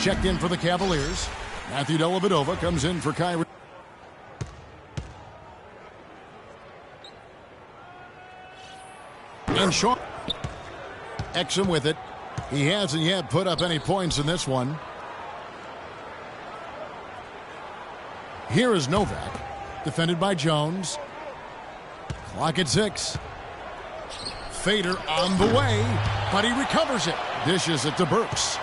Checked in for the Cavaliers. Matthew Dellavedova comes in for Kyrie. And Sean Exum with it. He hasn't yet put up any points in this one. Here is Novak, defended by Jones. Clock at 6. Fader on the way, but he recovers it. Dishes it to Burks.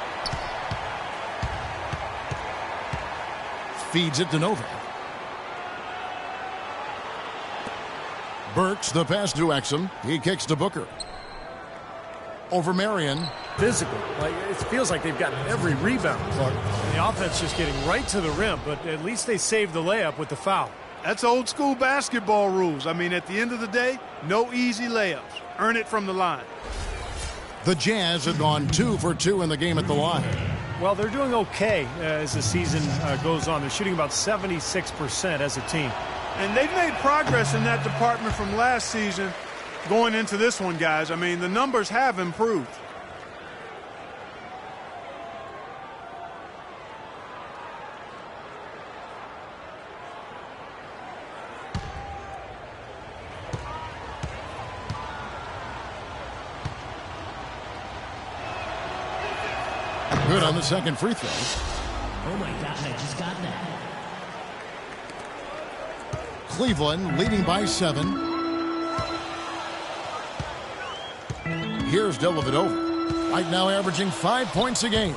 Feeds it to Novak. Burks, the pass to Exum. He kicks to Booker. Over Marion. Physical. It feels like they've gotten every rebound, Clark. And the offense just getting right to the rim, but at least they saved the layup with the foul. That's old school basketball rules. I mean, at the end of the day, no easy layups. Earn it from the line. The Jazz have gone 2 for 2 in the game at the line. Well, they're doing okay as the season goes on. They're shooting about 76% as a team. And they've made progress in that department from last season going into this one, guys. I mean, the numbers have improved. Good on the second free throw. Oh my God, I just got that. Cleveland leading by 7. Here's Dellavedova. Right now averaging 5 points a game.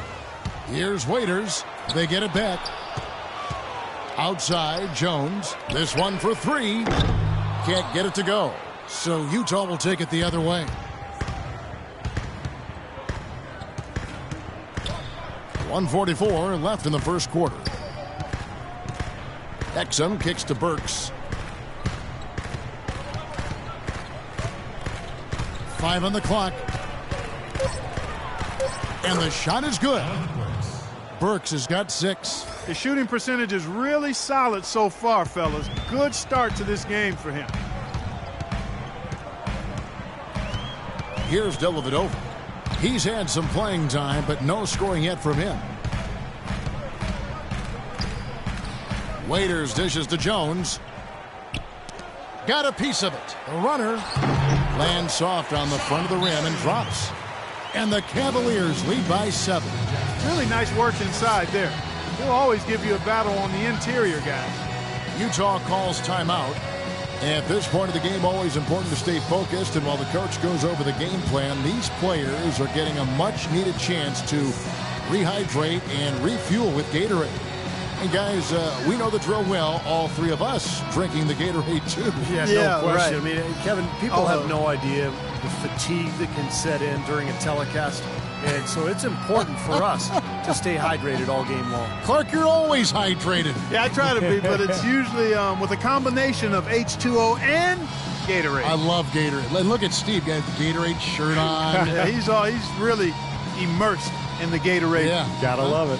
Here's Waiters. They get it back. Outside, Jones. This one for 3. Can't get it to go. So Utah will take it the other way. 1:44 left in the first quarter. Exum kicks to Burks. 5 on the clock. And the shot is good. Burks has got 6. The shooting percentage is really solid so far, fellas. Good start to this game for him. Here's Dellavedova. He's had some playing time, but no scoring yet from him. Waiters dishes to Jones. Got a piece of it. The runner lands soft on the front of the rim and drops. And the Cavaliers lead by 7. Really nice work inside there. He'll always give you a battle on the interior, guys. Utah calls timeout. At this point of the game, always important to stay focused. And while the coach goes over the game plan, these players are getting a much-needed chance to rehydrate and refuel with Gatorade. And guys, we know the drill well, all 3 of us drinking the Gatorade too. Yeah, no question. Right. I mean, Kevin, people have no idea the fatigue that can set in during a telecast. And so it's important for us to stay hydrated all game long. Clark, you're always hydrated. Yeah, I try to be, but it's usually with a combination of H2O and Gatorade. I love Gatorade. And look at Steve, got the Gatorade shirt on. Yeah, he's really immersed in the Gatorade. Yeah, gotta love it.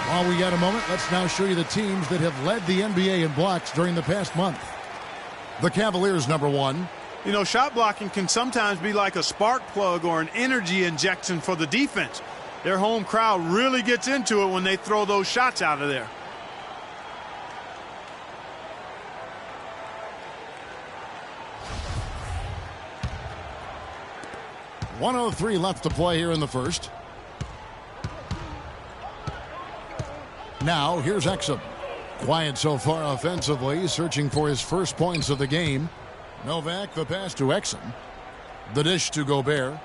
While we got a moment, let's now show you the teams that have led the NBA in blocks during the past month. The Cavaliers, #1. You know, shot blocking can sometimes be like a spark plug or an energy injection for the defense. Their home crowd really gets into it when they throw those shots out of there. .103 left to play here in the first. Now, here's Exum. Quiet so far offensively, searching for his first points of the game. Novak, the pass to Exum. The dish to Gobert.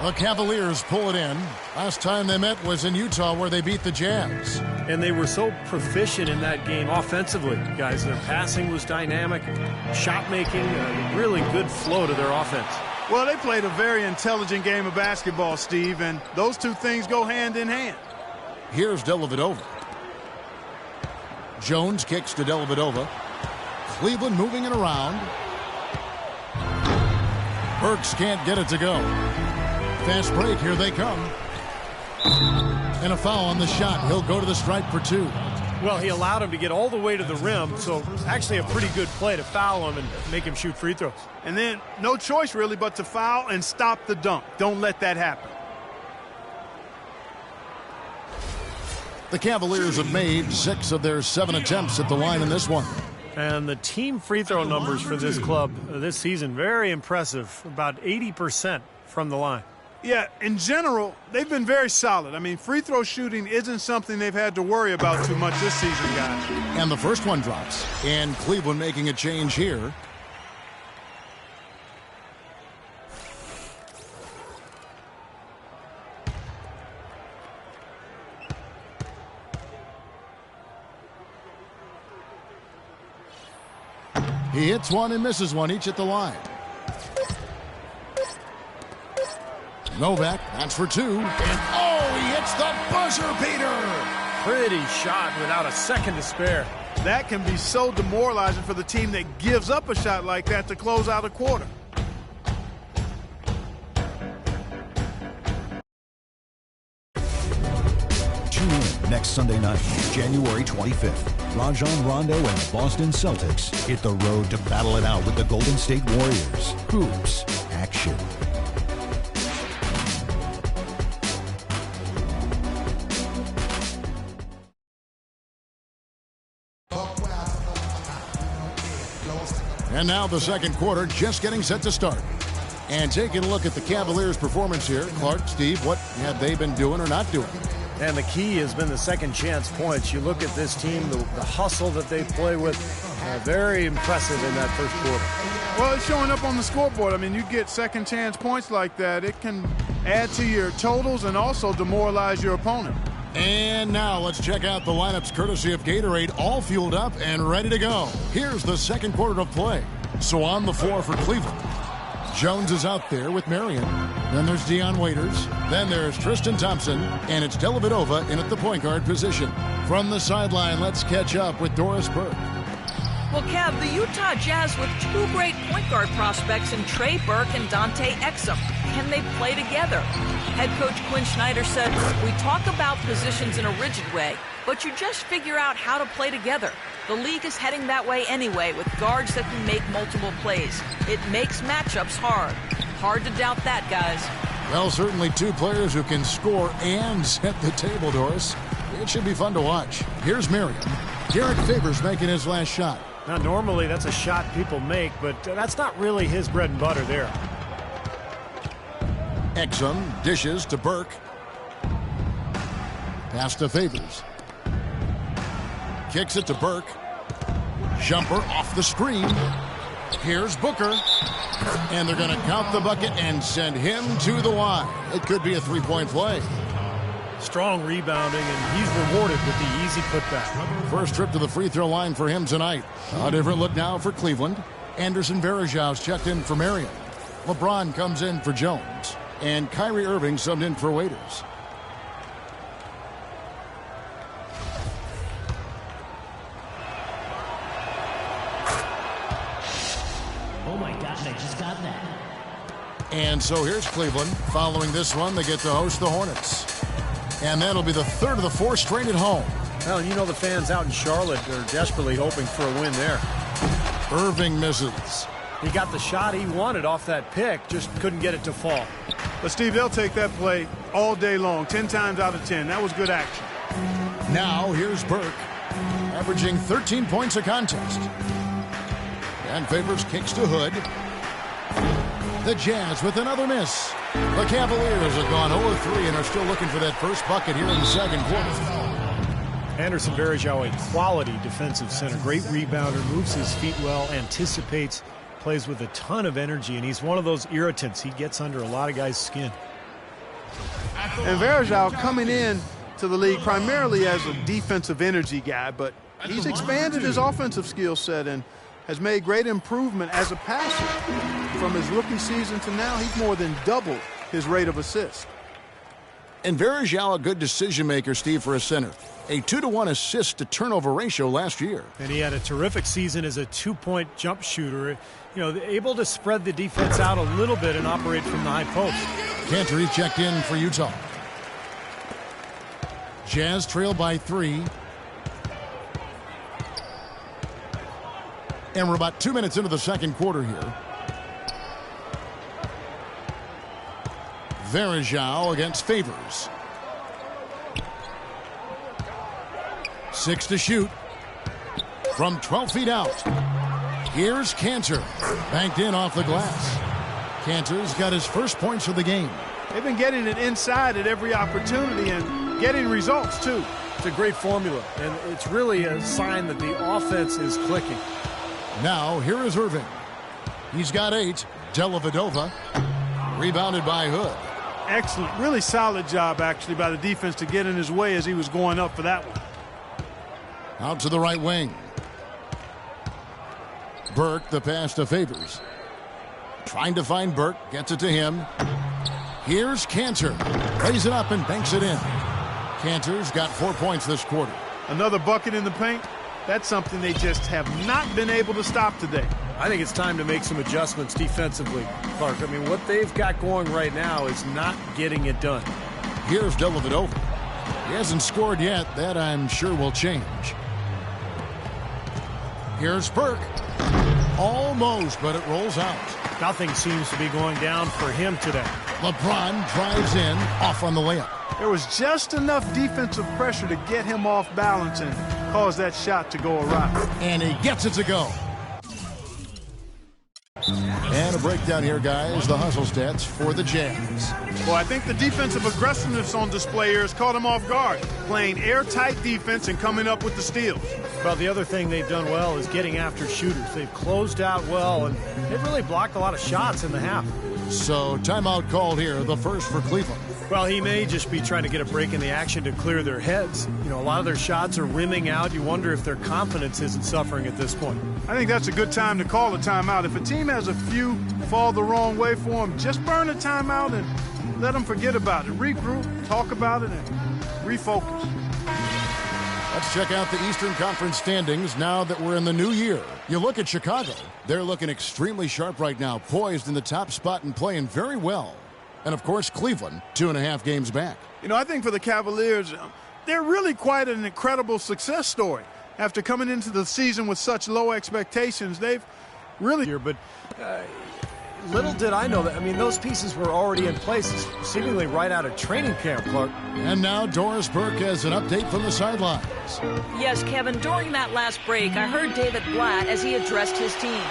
The Cavaliers pull it in. Last time they met was in Utah, where they beat the Jazz. And they were so proficient in that game offensively, guys. Their passing was dynamic, shot making, really good flow to their offense. Well, they played a very intelligent game of basketball, Steve, and those two things go hand in hand. Here's Dellavedova. Jones kicks to Dellavedova. Cleveland moving it around. Burks can't get it to go. Fast break, here they come. And a foul on the shot. He'll go to the stripe for 2. Well, he allowed him to get all the way to the rim, so actually a pretty good play to foul him and make him shoot free throws. And then no choice really but to foul and stop the dunk. Don't let that happen. The Cavaliers have made 6 of their 7 attempts at the line in this one. And the team free throw numbers for this club this season, very impressive, about 80% from the line. Yeah, in general, they've been very solid. I mean, free throw shooting isn't something they've had to worry about too much this season, guys. And the first one drops. And Cleveland making a change here. He hits one and misses one, each at the line. Novak, that's for 2. And oh, he hits the buzzer beater. Pretty shot without a second to spare. That can be so demoralizing for the team that gives up a shot like that to close out a quarter. Tune in next Sunday night, January 25th. Rajon Rondo and the Boston Celtics hit the road to battle it out with the Golden State Warriors. Hoops action. And now the second quarter just getting set to start. And taking a look at the Cavaliers' performance here. Clark, Steve, what have they been doing or not doing? And the key has been the second chance points. You look at this team, the hustle that they play with, very impressive in that first quarter. Well, it's showing up on the scoreboard. I mean, you get second chance points like that, it can add to your totals and also demoralize your opponent. And now let's check out the lineups courtesy of Gatorade, all fueled up and ready to go. Here's the second quarter of play. So on the floor for Cleveland, Jones is out there with Marion. Then there's Dion Waiters. Then there's Tristan Thompson. And it's Dellavedova in at the point guard position. From the sideline, let's catch up with Doris Burke. Well, Kev, the Utah Jazz with 2 great point guard prospects in Trey Burke and Dante Exum. Can they play together? Head coach Quinn Snyder said, "We talk about positions in a rigid way, but you just figure out how to play together. The league is heading that way anyway, with guards that can make multiple plays. It makes matchups hard. Hard to doubt that, guys." Well, certainly 2 players who can score and set the table, Doris. It should be fun to watch. Here's Marion. Derek Favors making his last shot. Now, normally that's a shot people make, but that's not really his bread and butter there. Exum dishes to Burke. Pass to Favors. Kicks it to Burke. Jumper off the screen. Here's Booker. And they're going to count the bucket and send him to the line. It could be a 3-point play. Strong rebounding, and he's rewarded with the easy putback. First trip to the free throw line for him tonight. A different look now for Cleveland. Anderson Varejau's checked in for Marion. LeBron comes in for Jones. And Kyrie Irving subbed in for Waiters. Oh my God, I just got that. And so here's Cleveland. Following this one, they get to host the Hornets. And that'll be the 3rd of the 4 straight at home. Well, you know the fans out in Charlotte are desperately hoping for a win there. Irving misses. He got the shot he wanted off that pick, just couldn't get it to fall. But, Steve, they'll take that play all day long, 10 times out of 10. That was good action. Now here's Burke, averaging 13 points a contest. And Favors kicks to Hood. The Jazz with another miss. The Cavaliers have gone 0-3 and are still looking for that first bucket here in the second quarter. Anderson Varejao, a quality defensive center. Great rebounder, moves his feet well, anticipates, plays with a ton of energy, and he's one of those irritants. He gets under a lot of guys' skin. And Varejao coming in to the league primarily as a defensive energy guy, but he's expanded his offensive skill set and has made great improvement as a passer. From his rookie season to now, he's more than doubled his rate of assist. And Varejao, a good decision maker, Steve, for a center. A 2-to-1 assist to turnover ratio last year. And he had a terrific season as a 2-point jump shooter. You know, able to spread the defense out a little bit and operate from the high post. Cantor checked in for Utah. Jazz trail by 3. And we're about 2 minutes into the second quarter here. Varejao against Favors. 6 to shoot. From 12 feet out. Here's Cantor. Banked in off the glass. Cantor's got his first points of the game. They've been getting it inside at every opportunity and getting results, too. It's a great formula, and it's really a sign that the offense is clicking. Now, here is Irving. He's got 8. Dellavedova. Rebounded by Hood. Excellent. Really solid job, actually, by the defense to get in his way as he was going up for that one. Out to the right wing. Burke, the pass to Favors. Trying to find Burke. Gets it to him. Here's Cantor. Lays it up and banks it in. Cantor's got 4 points this quarter. Another bucket in the paint. That's something they just have not been able to stop today. I think it's time to make some adjustments defensively, Clark. I mean, what they've got going right now is not getting it done. Here's Dellavedova. He hasn't scored yet. That, I'm sure, will change. Here's Burke. Almost, but it rolls out. Nothing seems to be going down for him today. LeBron drives in, off on the layup. There was just enough defensive pressure to get him off balance and cause that shot to go awry. And he gets it to go. And a breakdown here, guys. The hustle stats for the Jazz. Well, I think the defensive aggressiveness on display here has caught him off guard. Playing airtight defense and coming up with the steals. Well, the other thing they've done well is getting after shooters. They've closed out well, and they've really blocked a lot of shots in the half. So, timeout called here, the first for Cleveland. Well, he may just be trying to get a break in the action to clear their heads. You know, a lot of their shots are rimming out. You wonder if their confidence isn't suffering at this point. I think that's a good time to call a timeout. If a team has a few fall the wrong way for them, just burn a timeout and let them forget about it. Regroup, talk about it, and refocus. Let's check out the Eastern Conference standings now that we're in the new year. You look at Chicago. They're looking extremely sharp right now, poised in the top spot and playing very well. And, of course, Cleveland, 2.5 games back. You know, I think for the Cavaliers, they're really quite an incredible success story. After coming into the season with such low expectations, they've really... But little did I know that. I mean, those pieces were already in place, seemingly right out of training camp, Clark. And now Doris Burke has an update from the sidelines. Yes, Kevin, during that last break, I heard David Blatt as he addressed his team.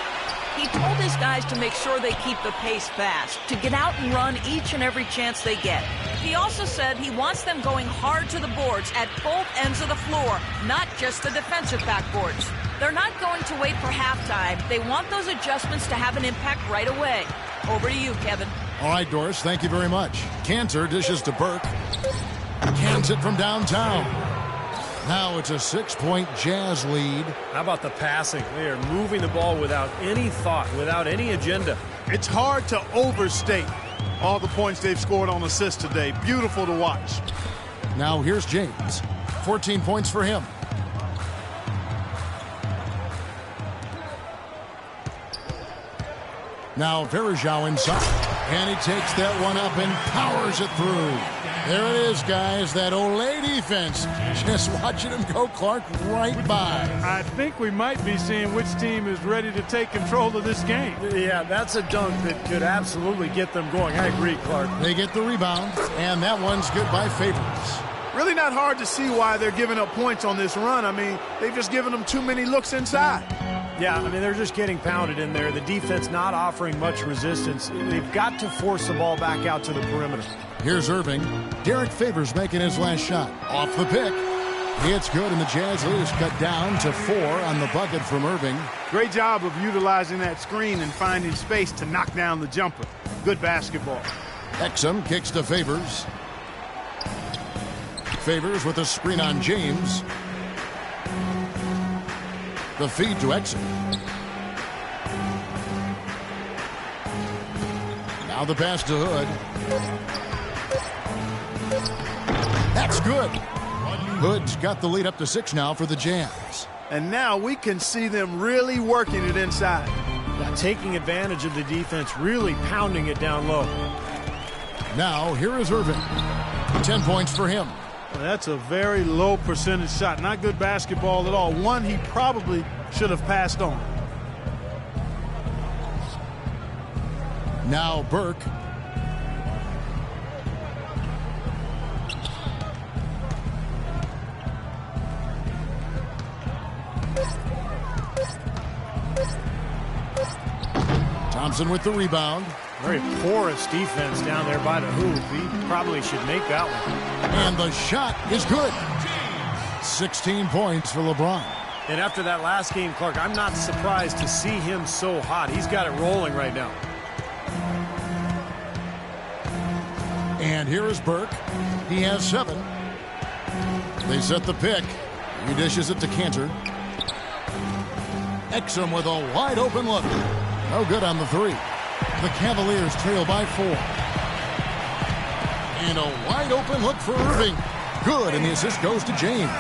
He told his guys to make sure they keep the pace fast, to get out and run each and every chance they get. He also said he wants them going hard to the boards at both ends of the floor, not just the defensive backboards. They're not going to wait for halftime. They want those adjustments to have an impact right away. Over to you, Kevin. All right, Doris, thank you very much. Cantor dishes to Burke. Cans it from downtown. Now it's a 6-point Jazz lead. How about the passing? They are moving the ball without any thought, without any agenda. It's hard to overstate all the points they've scored on assists today. Beautiful to watch. Now here's James. 14 points for him. Now Varejao inside. And he takes that one up and powers it through. There it is, guys. That Olay defense. Just watching him go, Clark, right by. I think we might be seeing which team is ready to take control of this game. Yeah, that's a dunk that could absolutely get them going. I agree, Clark. They get the rebound, and that one's good by Favors. Really not hard to see why they're giving up points on this run. I mean, they've just given them too many looks inside. Yeah, I mean, they're just getting pounded in there. The defense not offering much resistance. They've got to force the ball back out to the perimeter. Here's Irving. Derek Favors making his last shot. Off the pick. It's good, and the Jazz lead is cut down to 4 on the bucket from Irving. Great job of utilizing that screen and finding space to knock down the jumper. Good basketball. Exum kicks to Favors. Favors with a screen on James. The feed to Exum. Now the pass to Hood. That's good. Hood's got the lead up to 6 now for the Jazz. And now we can see them really working it inside. Now taking advantage of the defense, really pounding it down low. Now here is Irving. 10 points for him. That's a very low percentage shot. Not good basketball at all. One he probably should have passed on. Now Burke. Thompson with the rebound. Very porous defense down there by the hoop. He probably should make that one. And the shot is good. 16 points for LeBron. And after that last game, Clark, I'm not surprised to see him so hot. He's got it rolling right now. And here is Burke. He has 7. They set the pick. He dishes it to Cantor. Exum with a wide open look. No good on the 3. The Cavaliers trail by 4. And a wide open look for Irving. Good, and the assist goes to James.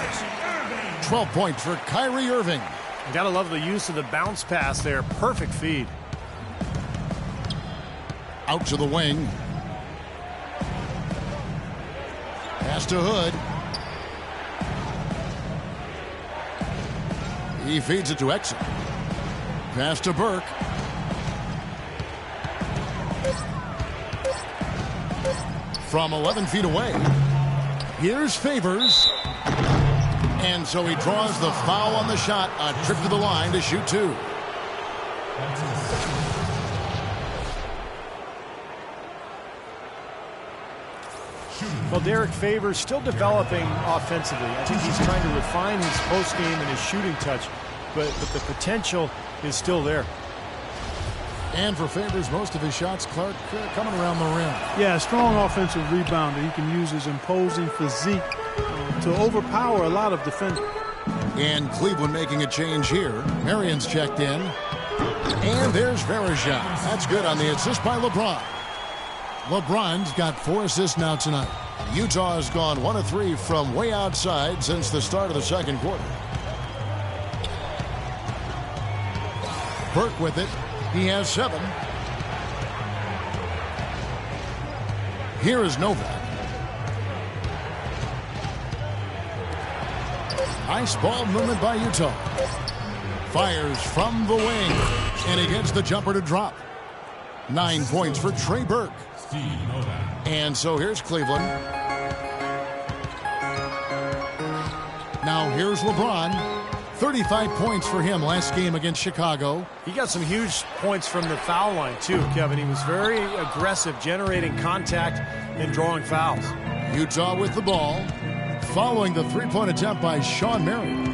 12 points for Kyrie Irving. You gotta love the use of the bounce pass there. Perfect feed. Out to the wing. Pass to Hood. He feeds it to Exum. Pass to Burke. From 11 feet away. Here's Favors. And so he draws the foul on the shot. A trip to the line to shoot 2. Well, Derek Favors still developing offensively. I think he's trying to refine his post game and his shooting touch, but the potential is still there. And for Favors, most of his shots, Clark, coming around the rim. Yeah, strong offensive rebounder. He can use his imposing physique to overpower a lot of defenders. And Cleveland making a change here. Marion's checked in. And there's Verejao. That's good on the assist by LeBron. LeBron's got 4 assists now tonight. Utah has gone 1 of 3 from way outside since the start of the second quarter. Burke with it. He has 7. Here is Novak. Nice ball movement by Utah. Fires from the wing. And he gets the jumper to drop. 9 points for Trey Burke. And so here's Cleveland. Now here's LeBron. 35 points for him last game against Chicago. He got some huge points from the foul line, too, Kevin. He was very aggressive, generating contact and drawing fouls. Utah with the ball. Following the three-point attempt by Sean Marion.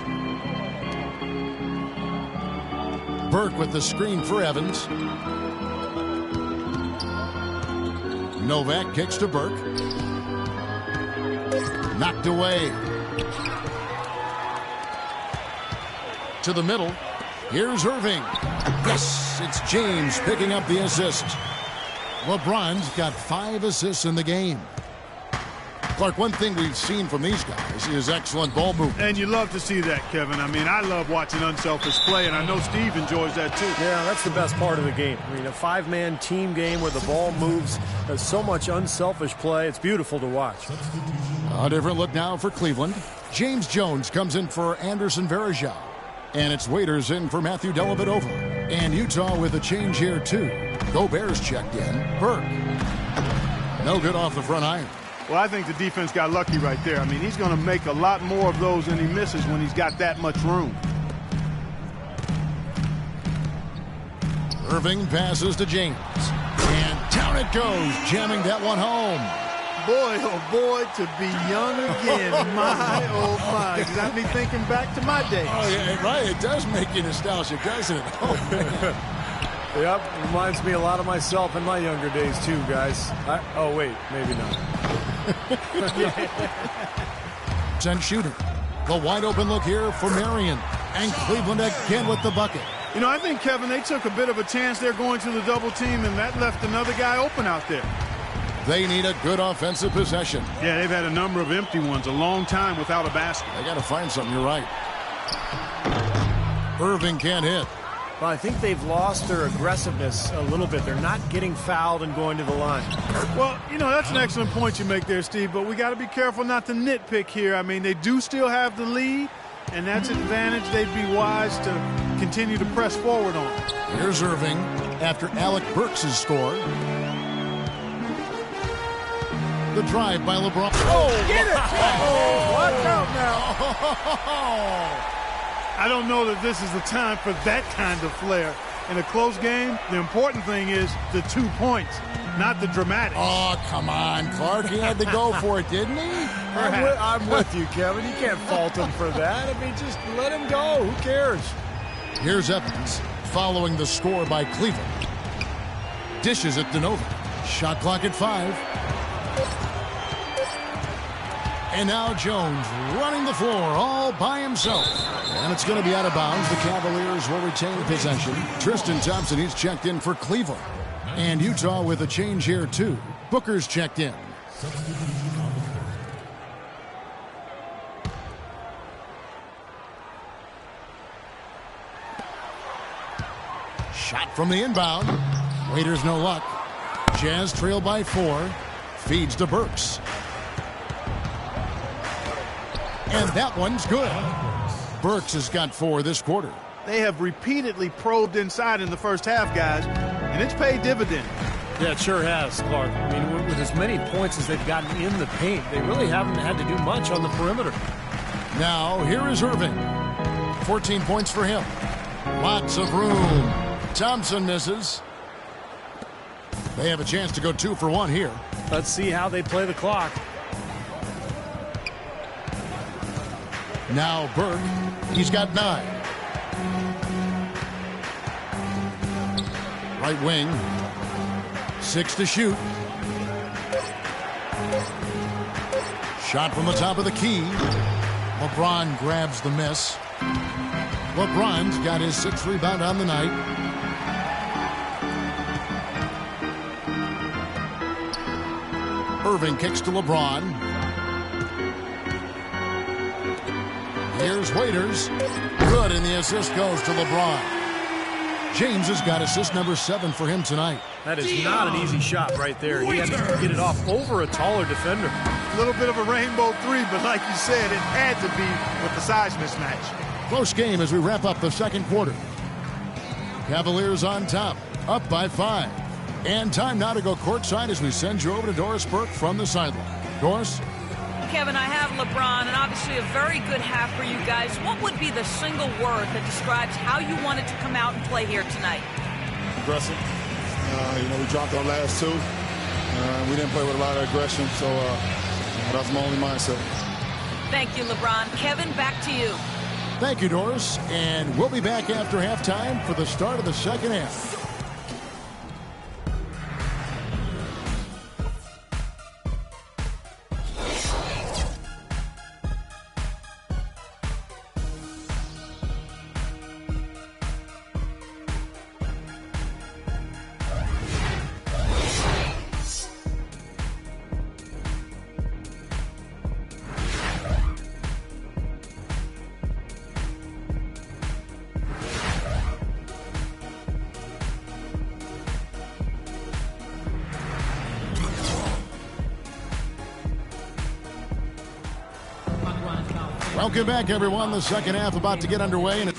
Burke with the screen for Evans. Novak kicks to Burke. Knocked away. To the middle. Here's Irving. Yes, it's James picking up the assist. LeBron's got 5 assists in the game. Clark, one thing we've seen from these guys is excellent ball movement. And you love to see that, Kevin. I mean, I love watching unselfish play, and I know Steve enjoys that too. Yeah, that's the best part of the game. I mean, a 5-man team game where the ball moves. There's so much unselfish play. It's beautiful to watch. A different look now for Cleveland. James Jones comes in for Anderson Verejao. And it's Waiters in for Matthew Dellavedova. And Utah with a change here, too. Gobert's checked in. Burke. No good off the front iron. Well, I think the defense got lucky right there. I mean, he's going to make a lot more of those than he misses when he's got that much room. Irving passes to James. And down it goes, jamming that one home. Boy, oh boy, to be young again. My, oh my. Got me thinking back to my days. Oh, yeah, right. It does make you nostalgic, doesn't it? Oh, man. Yep, reminds me a lot of myself in my younger days, too, guys. Oh, wait, maybe not. 10 shooting. The wide open look here for Marion. And Cleveland again with the bucket. You know, I think, Kevin, they took a bit of a chance there going to the double team, and that left another guy open out there. They need a good offensive possession. Yeah, they've had a number of empty ones, a long time without a basket. They got to find something, you're right. Irving can't hit. Well, I think they've lost their aggressiveness a little bit. They're not getting fouled and going to the line. Well, you know, that's an excellent point you make there, Steve, but we got to be careful not to nitpick here. I mean, they do still have the lead, and that's an advantage they'd be wise to continue to press forward on. Here's Irving after Alec Burks' score. The drive by LeBron. Oh, get it! Oh, watch out now. I don't know that this is the time for that kind of flair. In a close game, the important thing is the 2 points, not the dramatics. Oh, come on, Clark. He had to go for it, didn't he? I'm with you, Kevin. You can't fault him for that. I mean, just let him go. Who cares? Here's Evans following the score by Cleveland. Dishes it to Nova. Shot clock at 5. And now Jones running the floor all by himself. And it's going to be out of bounds. The Cavaliers will retain possession. Tristan Thompson, he's checked in for Cleveland. And Utah with a change here, too. Booker's checked in. Shot from the inbound. Waiters no luck. Jazz trail by 4. Feeds to Burks. And that one's good. Burks has got 4 this quarter. They have repeatedly probed inside in the first half, guys, and it's paid dividends. Yeah, it sure has, Clark. I mean, with as many points as they've gotten in the paint, they really haven't had to do much on the perimeter. Now, here is Irving. 14 points for him. Lots of room. Thompson misses. They have a chance to go 2 for 1 here. Let's see how they play the clock. Now Burke, he's got 9. Right wing, 6 to shoot. Shot from the top of the key. LeBron grabs the miss. LeBron's got his 6th rebound on the night. Irving kicks to LeBron. Here's Waiters. Good, and the assist goes to LeBron. James has got assist number 7 for him tonight. That is not an easy shot right there. He had to get it off over a taller defender. A little bit of a rainbow 3, but like you said, it had to be with the size mismatch. Close game as we wrap up the second quarter. Cavaliers on top, up by 5. And time now to go courtside as we send you over to Doris Burke from the sideline. Doris? Kevin, I have LeBron, and obviously a very good half for you guys. What would be the single word that describes how you wanted to come out and play here tonight? Aggressive. We dropped our last 2. We didn't play with a lot of aggression, so that's my only mindset. Thank you, LeBron. Kevin, back to you. Thank you, Doris. And we'll be back after halftime for the start of the second half. Welcome back, everyone. The second half about to get underway. And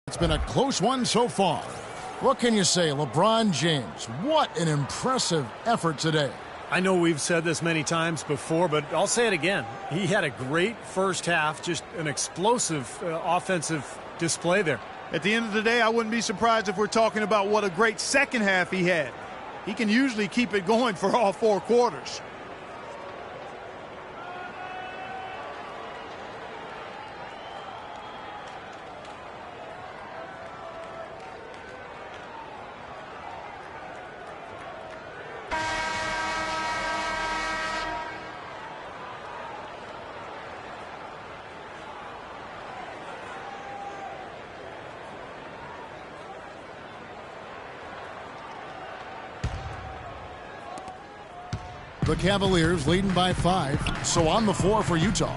It's been a close one so far. What can you say, LeBron James? What an impressive effort today. I know we've said this many times before, but I'll say it again. He had a great first half, just an explosive offensive display there. At the end of the day, I wouldn't be surprised if we're talking about what a great second half he had. He can usually keep it going for all 4 quarters. The Cavaliers leading by 5. So on the floor for Utah.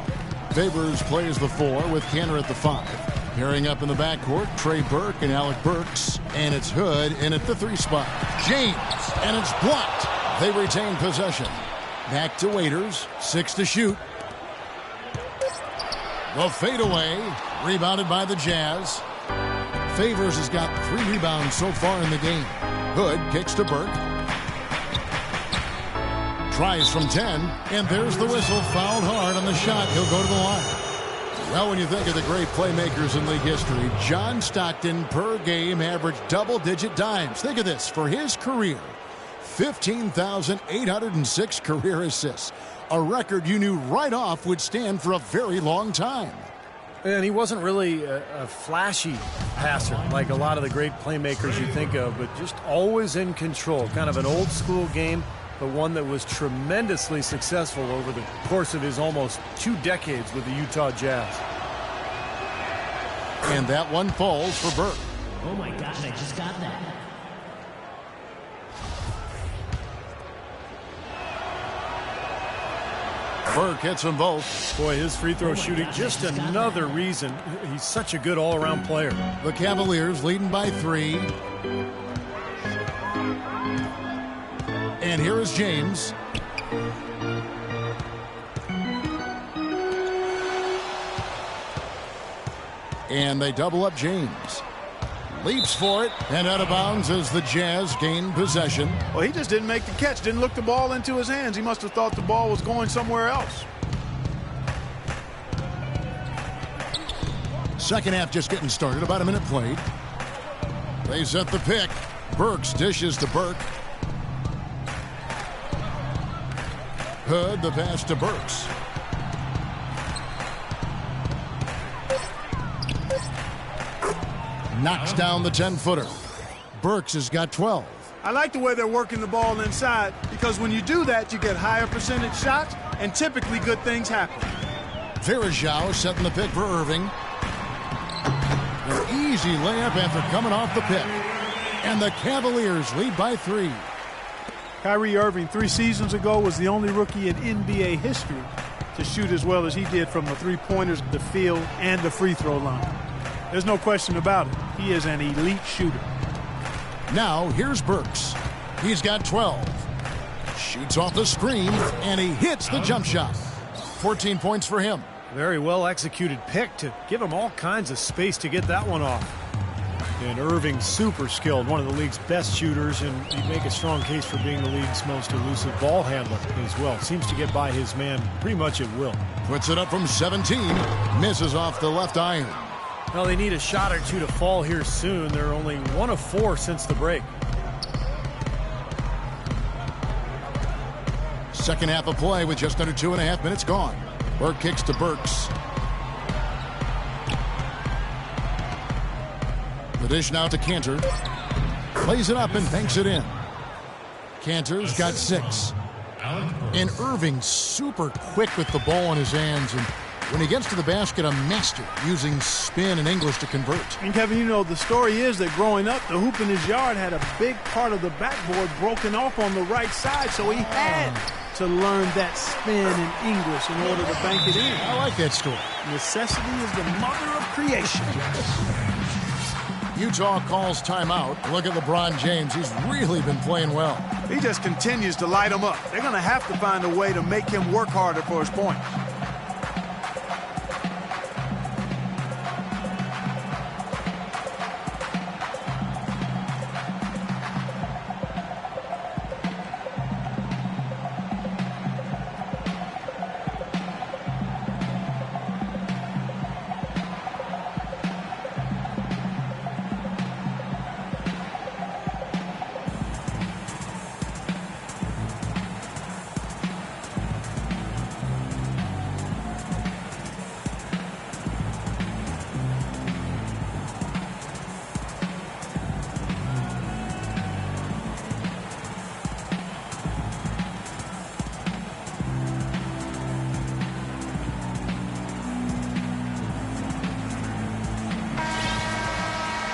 Favors plays the 4 with Kanter at the 5. Pairing up in the backcourt, Trey Burke and Alec Burks. And it's Hood in at the 3 spot. James, and it's blocked. They retain possession. Back to Waiters, 6 to shoot. The fadeaway, rebounded by the Jazz. Favors has got 3 rebounds so far in the game. Hood kicks to Burke. Tries from 10, and there's the whistle. Fouled hard on the shot. He'll go to the line. Well, when you think of the great playmakers in league history, John Stockton per game averaged double-digit dimes. Think of this. For his career, 15,806 career assists. A record you knew right off would stand for a very long time. And he wasn't really a flashy passer like a lot of the great playmakers you think of, but just always in control. Kind of an old-school game, but one that was tremendously successful over the course of his almost 2 decades with the Utah Jazz. And that one falls for Burke. Oh my gosh, I just got that. Burke hits them both. Boy, his free throw shooting, just another reason he's such a good all-around player. The Cavaliers leading by 3. And here is James. And they double up James. Leaps for it, and out of bounds as the Jazz gain possession. Well, he just didn't make the catch, didn't look the ball into his hands. He must have thought the ball was going somewhere else. Second half just getting started, about a minute played. They set the pick. Burks dishes to Burke. Hood, the pass to Burks. Knocks down the 10-footer. Burks has got 12. I like the way they're working the ball inside, because when you do that, you get higher percentage shots, and typically good things happen. Verajao setting the pick for Irving. An easy layup after coming off the pick. And the Cavaliers lead by 3. Kyrie Irving 3 seasons ago was the only rookie in NBA history to shoot as well as he did from the 3-pointers, the field, and the free throw line. There's no question about it. He is an elite shooter. Now here's Burks. He's got 12. Shoots off the screen, and he hits the jump shot. 14 points for him. Very well executed pick to give him all kinds of space to get that one off. And Irving, super skilled, one of the league's best shooters, and he'd make a strong case for being the league's most elusive ball handler as well. Seems to get by his man pretty much at will. Puts it up from 17. Misses off the left iron. Well, they need a shot or two to fall here soon. They're only 1 of 4 since the break. Second half of play with just under 2.5 minutes gone. Burke kicks to Burks. The dish now to Kanter. Plays it up and banks it in. Kanter's got 6. And Irving super quick with the ball in his hands. And when he gets to the basket, a master using spin and English to convert. And Kevin, you know, the story is that growing up, the hoop in his yard had a big part of the backboard broken off on the right side, so he had to learn that spin in English in order to bank it in. I like that story. Necessity is the mother of creation. Utah calls timeout. Look at LeBron James. He's really been playing well. He just continues to light them up. They're going to have to find a way to make him work harder for his point.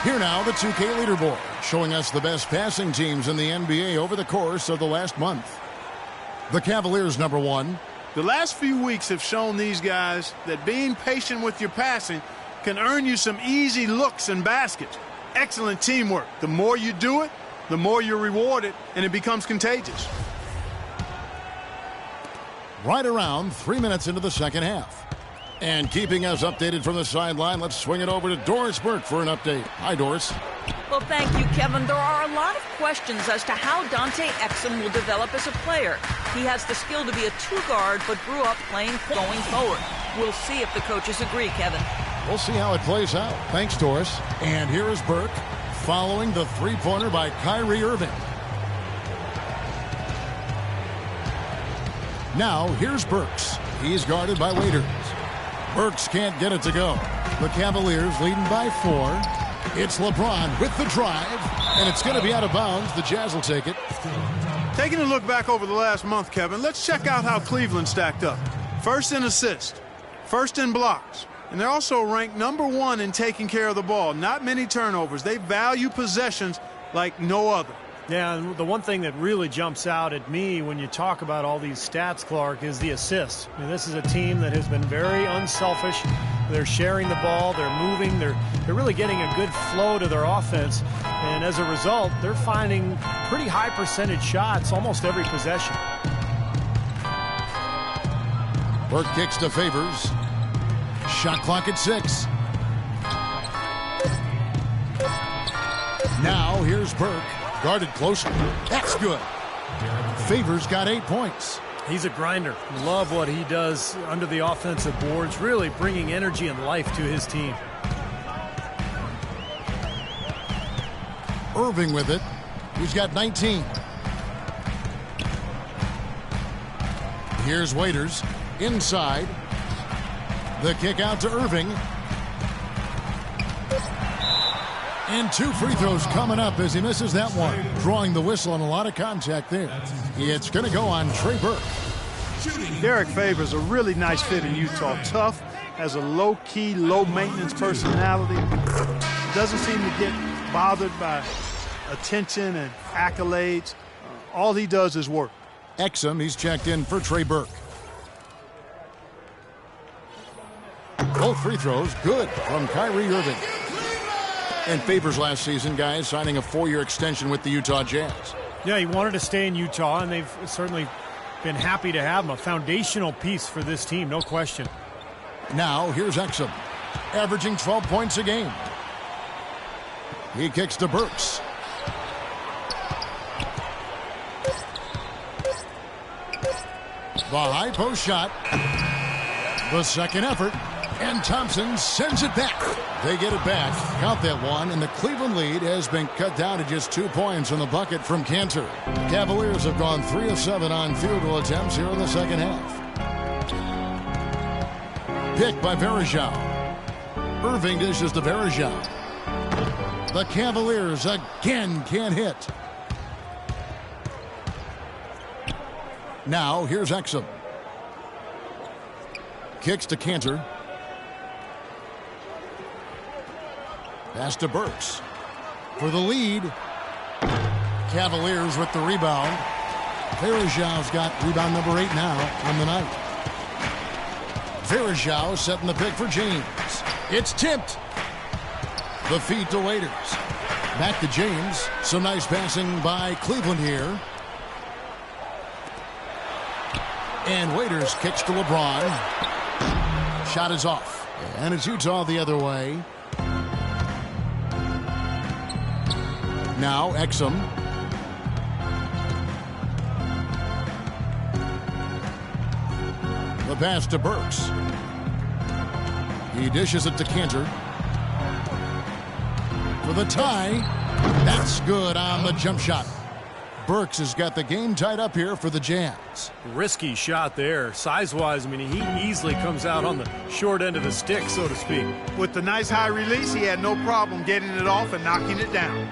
Here now, the 2K leaderboard, showing us the best passing teams in the NBA over the course of the last month. The Cavaliers, number 1. The last few weeks have shown these guys that being patient with your passing can earn you some easy looks and baskets. Excellent teamwork. The more you do it, the more you're rewarded, and it becomes contagious. Right around 3 minutes into the second half. And keeping us updated from the sideline, let's swing it over to Doris Burke for an update. Hi, Doris. Well, thank you, Kevin. There are a lot of questions as to how Dante Exum will develop as a player. He has the skill to be a two-guard, but grew up playing going forward. We'll see if the coaches agree, Kevin. We'll see how it plays out. Thanks, Doris. And here is Burke following the three-pointer by Kyrie Irving. Now, here's Burks. He's guarded by Waiters. Burks can't get it to go. The Cavaliers leading by 4. It's LeBron with the drive, and it's going to be out of bounds. The Jazz will take it. Taking a look back over the last month, Kevin, let's check out how Cleveland stacked up. First in assists, first in blocks, and they're also ranked number 1 in taking care of the ball. Not many turnovers. They value possessions like no other. Yeah, and the one thing that really jumps out at me when you talk about all these stats, Clark, is the assists. I mean, this is a team that has been very unselfish. They're sharing the ball, they're moving, they're really getting a good flow to their offense. And as a result, they're finding pretty high percentage shots almost every possession. Burke kicks to Favors. Shot clock at 6. Now here's Burke. Guarded closely. That's good. Favors got 8 points. He's a grinder. Love what he does under the offensive boards, really bringing energy and life to his team. Irving with it. He's got 19. Here's Waiters. Inside. The kick out to Irving. And 2 free throws coming up as he misses that one. Drawing the whistle on a lot of contact there. It's going to go on Trey Burke. Derek Favors, a really nice fit in Utah. Tough, has a low-key, low-maintenance personality. Doesn't seem to get bothered by attention and accolades. All he does is work. Exum, he's checked in for Trey Burke. Both free throws, good from Kyrie Irving. And Favors last season, guys, signing a 4-year extension with the Utah Jazz. Yeah, he wanted to stay in Utah, and they've certainly been happy to have him. A foundational piece for this team, no question. Now, here's Exum, averaging 12 points a game. He kicks to Burks. The high post shot. The second effort. And Thompson sends it back. They get it back. Count that one. And the Cleveland lead has been cut down to just 2 points in the bucket from Cantor. Cavaliers have gone 3 of 7 on field goal attempts here in the second half. Pick by Varejao. Irving dishes to Varejao. The Cavaliers again can't hit. Now here's Exum. Kicks to Cantor. Pass to Burks. For the lead. Cavaliers with the rebound. Varejao's got rebound number 8 now on the night. Varejao setting the pick for James. It's tipped. The feed to Waiters. Back to James. Some nice passing by Cleveland here. And Waiters kicks to LeBron. Shot is off. And it's Utah the other way. Now Exum. The pass to Burks. He dishes it to Cantor. For the tie. That's good on the jump shot. Burks has got the game tied up here for the Jazz. Risky shot there. Size-wise, I mean, he easily comes out on the short end of the stick, so to speak. With the nice high release, he had no problem getting it off and knocking it down.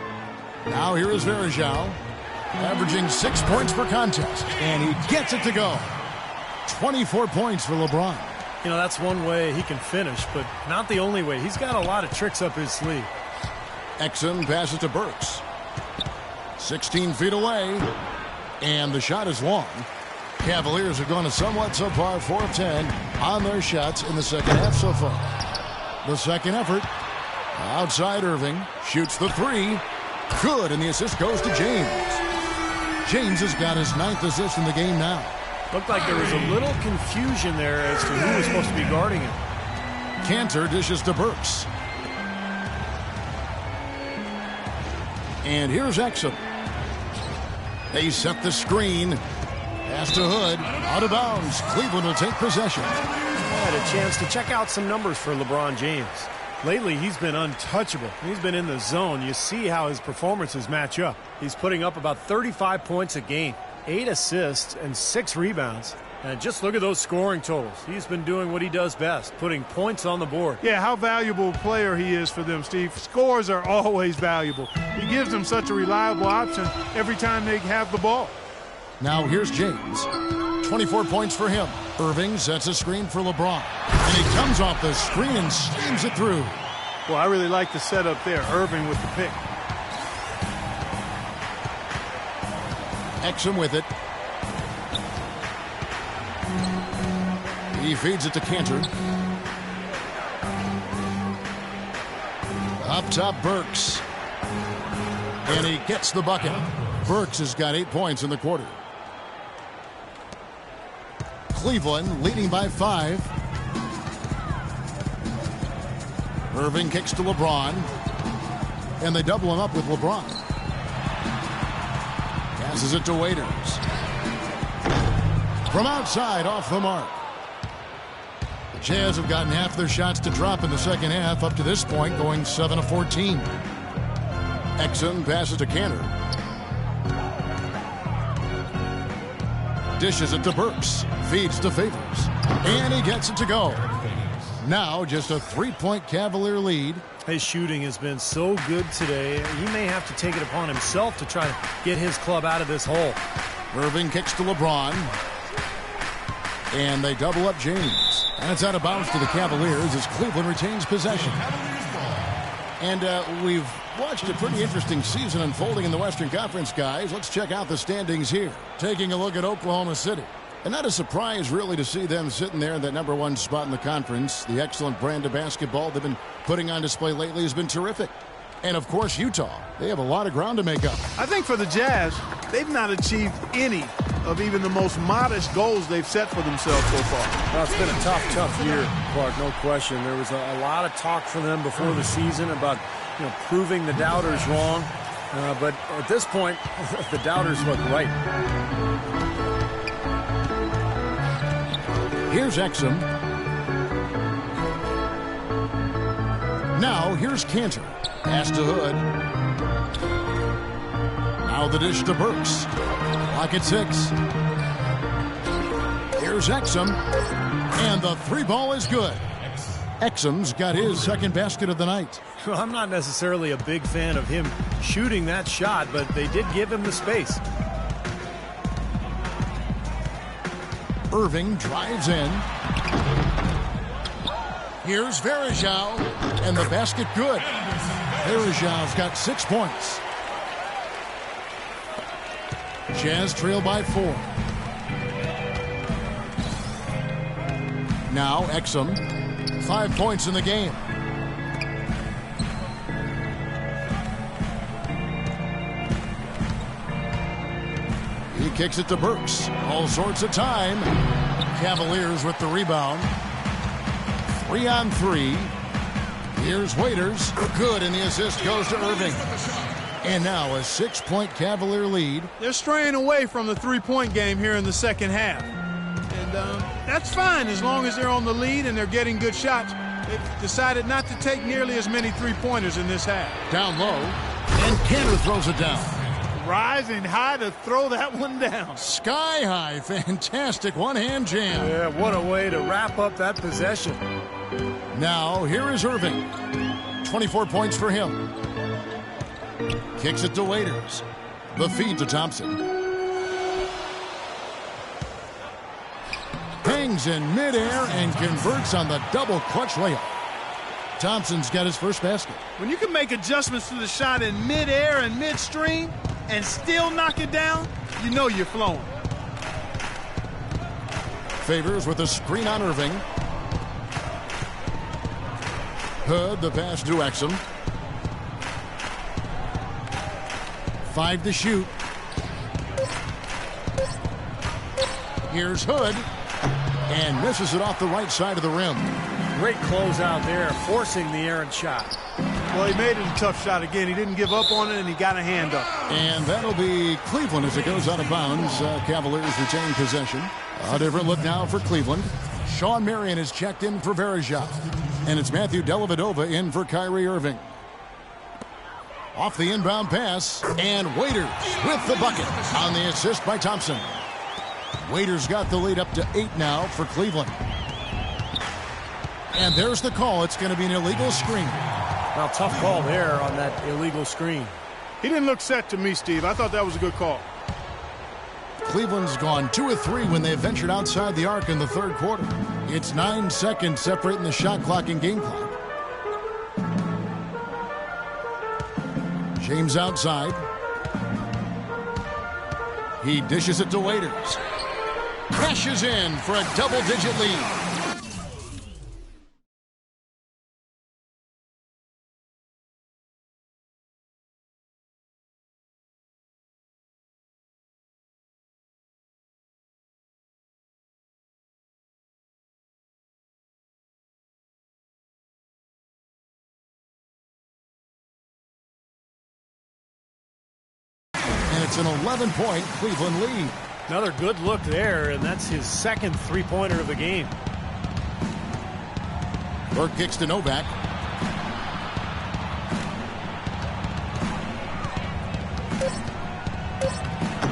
Now here is Varejao, averaging 6 points per contest, and he gets it to go. 24 points for LeBron. You know, that's one way he can finish, but not the only way. He's got a lot of tricks up his sleeve. Exum passes to Burks. 16 feet away. And the shot is long. Cavaliers have gone a somewhat subpar 4 of 10 on their shots in the second half so far. The second effort. Outside Irving. Shoots the 3. Good, and the assist goes to James. James has got his 9th assist in the game now. Looked like there was a little confusion there as to who was supposed to be guarding him. Cantor dishes to Burks. And here's Exum. They set the screen. Pass to Hood. Out of bounds. Cleveland will take possession. Had a chance to check out some numbers for LeBron James. Lately, he's been untouchable. He's been in the zone. You see how his performances match up. He's putting up about 35 points a game, 8 assists, and 6 rebounds. And just look at those scoring totals. He's been doing what he does best, putting points on the board. Yeah, how valuable a player he is for them, Steve. Scores are always valuable. He gives them such a reliable option every time they have the ball. Now here's James. 24 points for him. Irving sets a screen for LeBron. And he comes off the screen and slams it through. Well, I really like the setup there. Irving with the pick. Exum with it. He feeds it to Cantor. Up top, Burks. And he gets the bucket. Burks has got 8 points in the quarter. Cleveland leading by 5. Irving kicks to LeBron. And they double him up with LeBron. Passes it to Waiters. From outside, off the mark. The Jazz have gotten half their shots to drop in the second half, up to this point, going 7 of 14. Exum passes to Cantor. Dishes it to Burks. Feeds to Favors. And he gets it to go. Now just a 3-point Cavalier lead. His shooting has been so good today. He may have to take it upon himself to try to get his club out of this hole. Irving kicks to LeBron. And they double up James. And it's out of bounds to the Cavaliers as Cleveland retains possession. And we've watched a pretty interesting season unfolding in the Western Conference, guys. Let's check out the standings here. Taking a look at Oklahoma City. And not a surprise, really, to see them sitting there in that #1 spot in the conference. The excellent brand of basketball they've been putting on display lately has been terrific. And, of course, Utah. They have a lot of ground to make up. I think for the Jazz, they've not achieved any of even the most modest goals they've set for themselves so far. Well, it's been a tough year, Clark, no question. There was a lot of talk for them before the season about proving the doubters wrong. But at this point, the doubters look right. Here's Exum. Now, here's Cantor. Pass to Hood. Now the dish to Burks. Clock at 6. Here's Exum. And the 3-ball is good. Exum's got his second basket of the night. Well, I'm not necessarily a big fan of him shooting that shot, but they did give him the space. Irving drives in. Here's Varejao. And the basket good. Varejao's got 6 points. Jazz trail by 4. Now Exum. 5 points in the game. He kicks it to Burks. All sorts of time. Cavaliers with the rebound. 3 on 3. Here's Waiters. Good, and the assist goes to Irving. And now a 6-point Cavalier lead. They're straying away from the three-point game here in the second half. And that's fine as long as they're on the lead and they're getting good shots. They've decided not to take nearly as many three-pointers in this half. Down low, and Cantor throws it down. Rising high to throw that one down. Sky high, fantastic one-hand jam. Yeah, what a way to wrap up that possession. Now, here is Irving. 24 points for him. Kicks it to Waiters. The feed to Thompson. Hangs in midair and converts on the double clutch layup. Thompson's got his first basket. When you can make adjustments to the shot in midair and midstream and still knock it down, you know you're flowing. Favors with a screen on Irving. Hood, the pass to Exum. 5 to shoot. Here's Hood. And misses it off the right side of the rim. Great closeout there, forcing the errant shot. Well, he made it a tough shot again. He didn't give up on it, and he got a hand up. And that'll be Cleveland as it goes out of bounds. Cavaliers retain possession. A different look now for Cleveland. Sean Marion is checked in for Varejao. And it's Matthew Dellavedova in for Kyrie Irving. Off the inbound pass, and Waiters with the bucket on the assist by Thompson. Waiters got the lead up to 8 now for Cleveland. And there's the call. It's going to be an illegal screen. Well, tough call there on that illegal screen. He didn't look set to me, Steve. I thought that was a good call. Cleveland's gone 2 of 3 when they ventured outside the arc in the third quarter. It's 9 seconds separating the shot clock and game clock. James outside. He dishes it to Waiters. Crashes in for a double-digit lead. And it's an 11-point Cleveland lead. Another good look there, and that's his second three-pointer of the game. Burke kicks to Novak.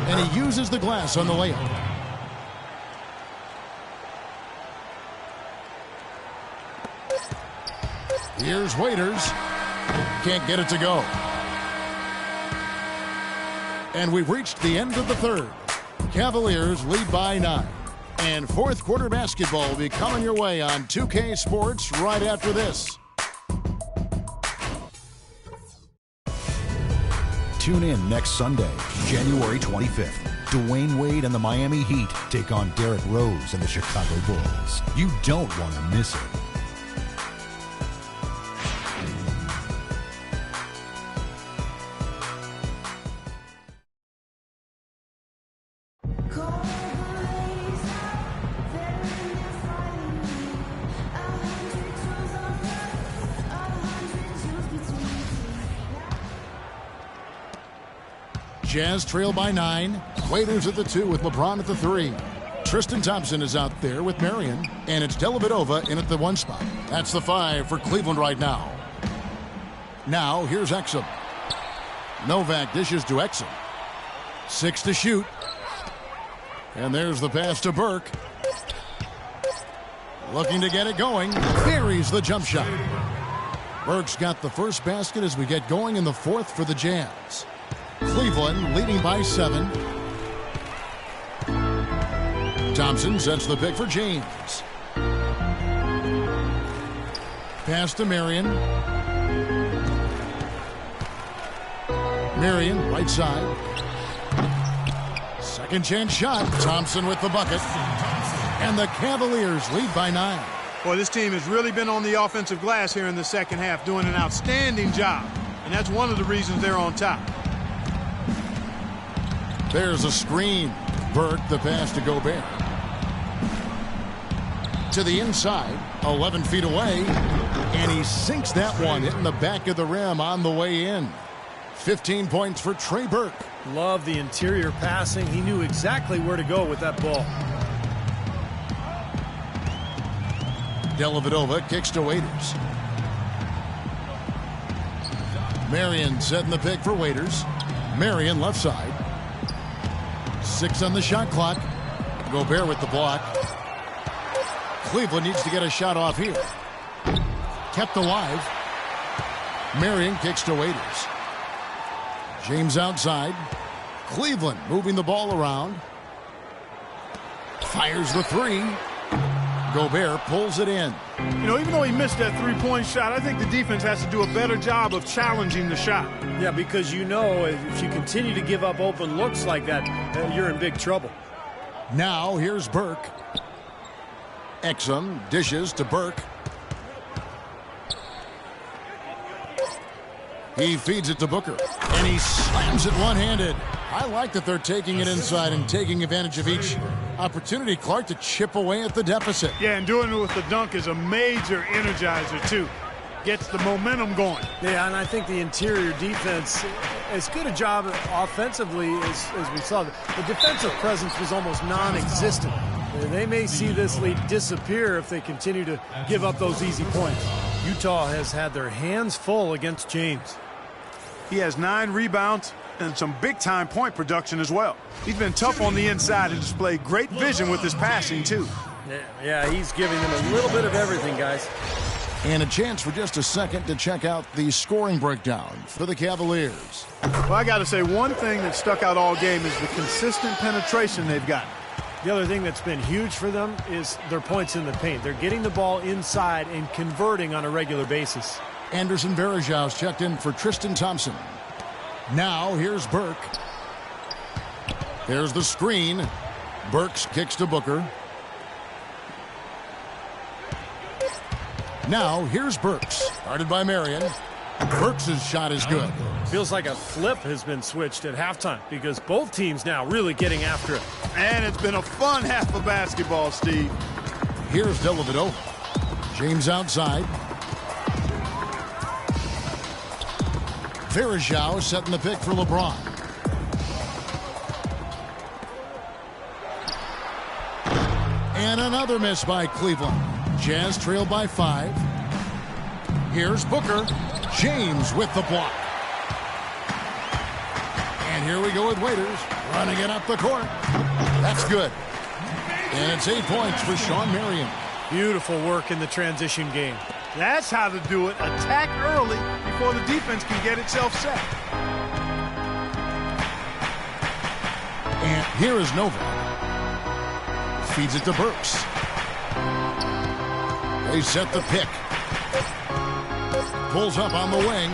And he uses the glass on the layup. Here's Waiters. Can't get it to go. And we've reached the end of the third. Cavaliers lead by 9. And fourth quarter basketball will be coming your way on 2K Sports right after this. Tune in next Sunday, January 25th. Dwayne Wade and the Miami Heat take on Derrick Rose and the Chicago Bulls. You don't want to miss it. Jazz trail by 9. Waiters at the 2 with LeBron at the 3. Tristan Thompson is out there with Marion. And it's Dellavedova in at the 1 spot. That's the 5 for Cleveland right now. Now here's Exum. Novak dishes to Exum. 6 to shoot. And there's the pass to Burke. Looking to get it going. Buries the jump shot. Burke's got the first basket as we get going in the fourth for the Jazz. Cleveland leading by 7. Thompson sets the pick for James. Pass to Marion. Marion, right side. Second chance shot. Thompson with the bucket. And the Cavaliers lead by 9. Well, this team has really been on the offensive glass here in the second half, doing an outstanding job. And that's one of the reasons they're on top. There's a screen. Burke, the pass to Gobert. To the inside, 11 feet away. And he sinks that one, hitting the back of the rim on the way in. 15 points for Trey Burke. Love the interior passing. He knew exactly where to go with that ball. Dellavedova kicks to Waiters. Marion setting the pick for Waiters. Marion left side. 6 on the shot clock. Gobert with the block. Cleveland needs to get a shot off here. Kept alive. Marion kicks to Waiters. James outside. Cleveland moving the ball around. Fires the 3. Gobert pulls it in. You know, even though he missed that three-point shot, I think the defense has to do a better job of challenging the shot. Yeah, because you know if you continue to give up open looks like that, you're in big trouble. Now here's Burke. Exum dishes to Burke. He feeds it to Booker, and he slams it one-handed. I like that they're taking it inside and taking advantage of each opportunity, Clark, to chip away at the deficit. Yeah, and doing it with the dunk is a major energizer, too. Gets the momentum going. Yeah, and I think the interior defense, as good a job offensively as we saw. The defensive presence was almost non-existent. They may see this lead disappear if they continue to give up those easy points. Utah has had their hands full against James. He has 9 rebounds and some big-time point production as well. He's been tough on the inside and displayed great vision with his passing, too. Yeah, he's giving them a little bit of everything, guys. And a chance for just a second to check out the scoring breakdown for the Cavaliers. Well, I got to say, one thing that stuck out all game is the consistent penetration they've got. The other thing that's been huge for them is their points in the paint. They're getting the ball inside and converting on a regular basis. Anderson Varejau's checked in for Tristan Thompson. Now here's Burke. There's the screen. Burks kicks to Booker. Now here's Burks. Guarded by Marion. Burks' shot is good. Feels like a flip has been switched at halftime because both teams now really getting after it. And it's been a fun half of basketball, Steve. Here's Dellavedova. James outside. Varejao setting the pick for LeBron. And another miss by Cleveland. Jazz trail by 5. Here's Booker. James with the block. And here we go with Waiters. Running it up the court. That's good. And it's 8 points for Sean Marion. Beautiful work in the transition game. That's how to do it. Attack early before the defense can get itself set. And here is Novak. Feeds it to Burks. They set the pick. Pulls up on the wing.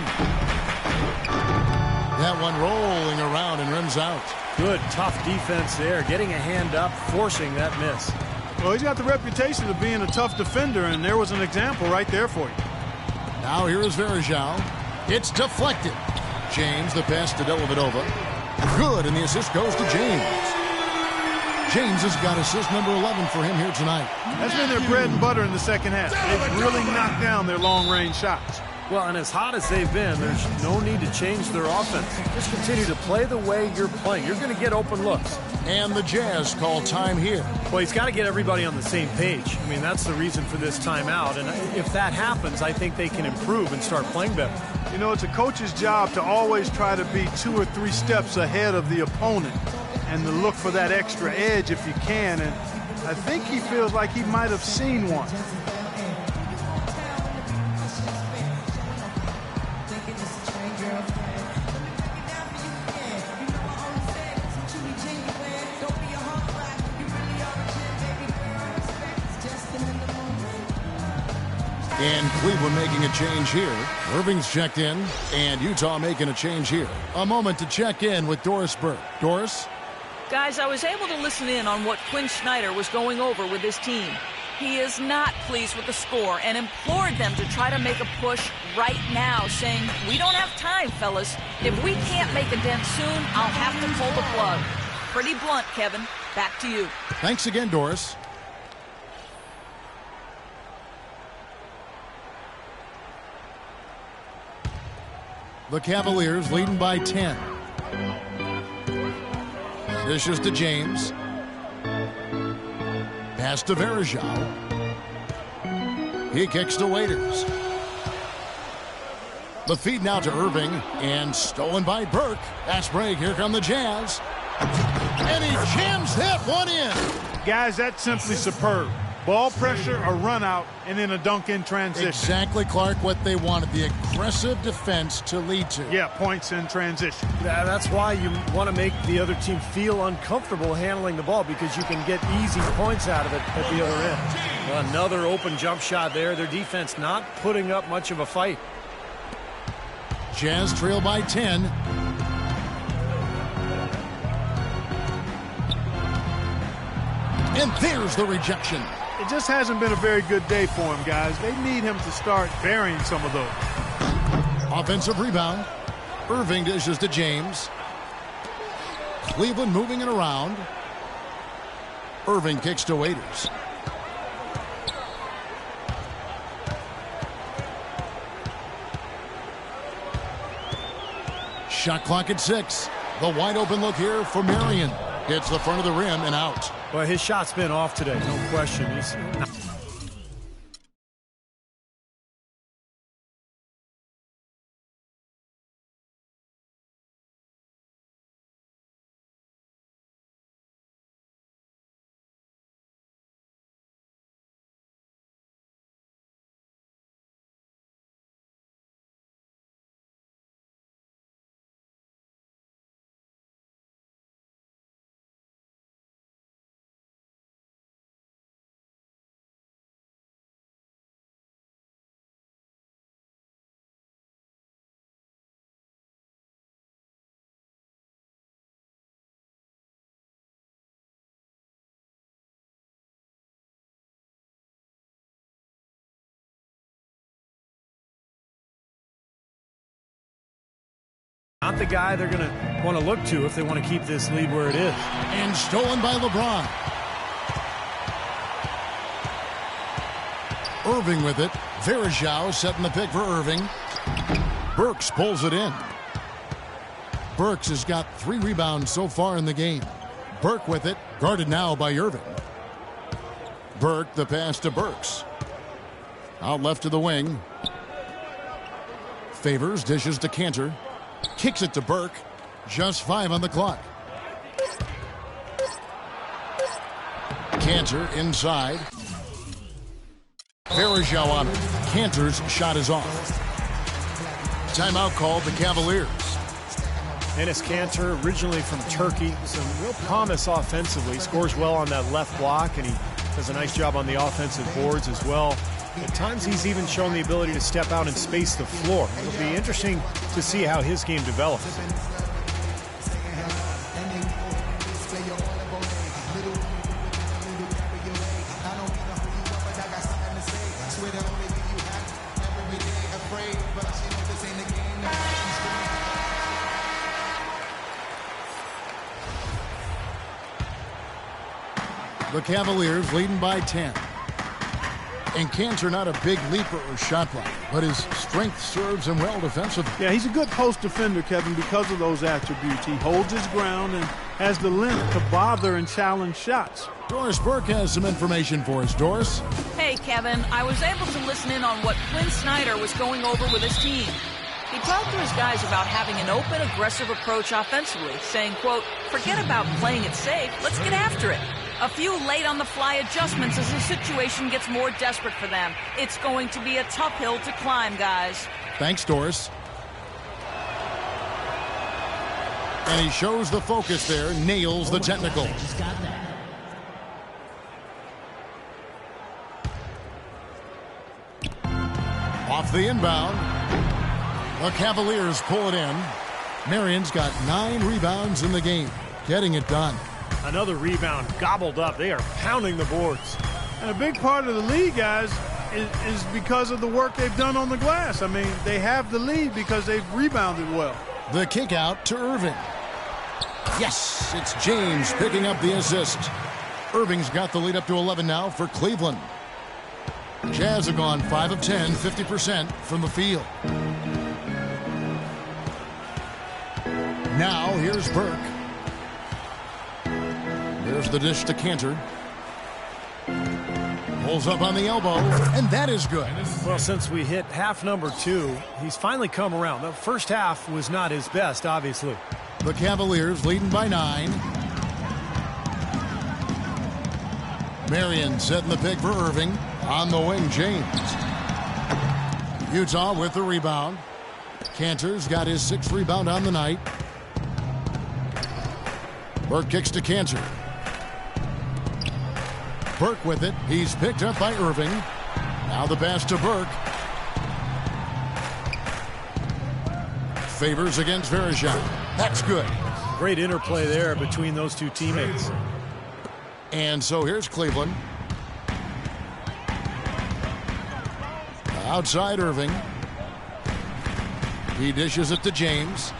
That one rolling around and rims out. Good, tough defense there. Getting a hand up, forcing that miss. Well, he's got the reputation of being a tough defender, and there was an example right there for you. Now here is Varejao. It's deflected. James, the pass to Dellavedova. Good, and the assist goes to James. James has got assist number 11 for him here tonight. That's been their bread and butter in the second half. They've really knocked down their long-range shots. Well, and as hot as they've been, there's no need to change their offense. Just continue to play the way you're playing. You're going to get open looks. And the Jazz call time here. Well, he's got to get everybody on the same page. I mean, that's the reason for this timeout. And if that happens, I think they can improve and start playing better. You know, it's a coach's job to always try to be 2 or 3 steps ahead of the opponent and to look for that extra edge if you can. And I think he feels like he might have seen one. And Cleveland making a change here. Irving's checked in, and Utah making a change here. A moment to check in with Doris Burke. Doris? Guys, I was able to listen in on what Quinn Snyder was going over with his team. He is not pleased with the score and implored them to try to make a push right now, saying, "We don't have time, fellas. If we can't make a dent soon, I'll have to pull the plug." Pretty blunt, Kevin. Back to you. Thanks again, Doris. The Cavaliers leading by 10. Dishes to James. Pass to Varejao. He kicks to Waiters. The feed now to Irving, and stolen by Burke. Fast break, here come the Jazz. And he jams that one in. Guys, that's simply superb. Ball pressure, a run out, and then a dunk in transition. Exactly, Clark, what they wanted. The aggressive defense to lead to. Yeah, points in transition. That's why you want to make the other team feel uncomfortable handling the ball, because you can get easy points out of it at the other end. Another open jump shot there. Their defense not putting up much of a fight. Jazz trail by 10. And there's the rejection. It just hasn't been a very good day for him, guys. They need him to start burying some of those. Offensive rebound. Irving dishes to James. Cleveland moving it around. Irving kicks to Waiters. Shot clock at 6. The wide open look here for Marion. Hits the front of the rim and out. Well, his shot's been off today, no question. He's not the guy they're going to want to look to if they want to keep this lead where it is. And stolen by LeBron. Irving with it. Verajao setting the pick for Irving. Burks pulls it in. Burks has got 3 rebounds so far in the game. Burke with it. Guarded now by Irving. Burke the pass to Burks. Out left to the wing. Favors dishes to Cantor. Kicks it to Burke. Just 5 on the clock. Cantor inside. Verajao on it. Cantor's shot is off. Timeout called the Cavaliers. Enes Kanter, originally from Turkey, some real promise offensively. Scores well on that left block, and he does a nice job on the offensive boards as well. At times, he's even shown the ability to step out and space the floor. It'll be interesting to see how his game develops. The Cavaliers leading by 10. And Cantor not a big leaper or shot blocker, but his strength serves him well defensively. Yeah, he's a good post defender, Kevin, because of those attributes. He holds his ground and has the length to bother and challenge shots. Doris Burke has some information for us. Doris? Hey, Kevin, I was able to listen in on what Quinn Snyder was going over with his team. He talked to his guys about having an open, aggressive approach offensively, saying, quote, forget about playing it safe, let's get after it. A few late-on-the-fly adjustments as the situation gets more desperate for them. It's going to be a tough hill to climb, guys. Thanks, Doris. And he shows the focus there, nails the technical. Just got that. Off the inbound. The Cavaliers pull it in. Marion's got 9 rebounds in the game, getting it done. Another rebound gobbled up. They are pounding the boards. And a big part of the lead, guys, is because of the work they've done on the glass. I mean, they have the lead because they've rebounded well. The kick out to Irving. Yes, it's James picking up the assist. Irving's got the lead up to 11 now for Cleveland. Jazz have gone 5 of 10, 50% from the field. Now here's Burke. There's the dish to Cantor. Pulls up on the elbow, and that is good. Well, since we hit half number 2, he's finally come around. The first half was not his best, obviously. The Cavaliers leading by 9. Marion setting the pick for Irving. On the wing, James. Utah with the rebound. Cantor's got his 6th rebound on the night. Burke kicks to Cantor. Burke with it. He's picked up by Irving. Now the pass to Burke. Favors against Verejao. That's good. Great interplay there between those two teammates. And so here's Cleveland. Outside Irving. He dishes it to James.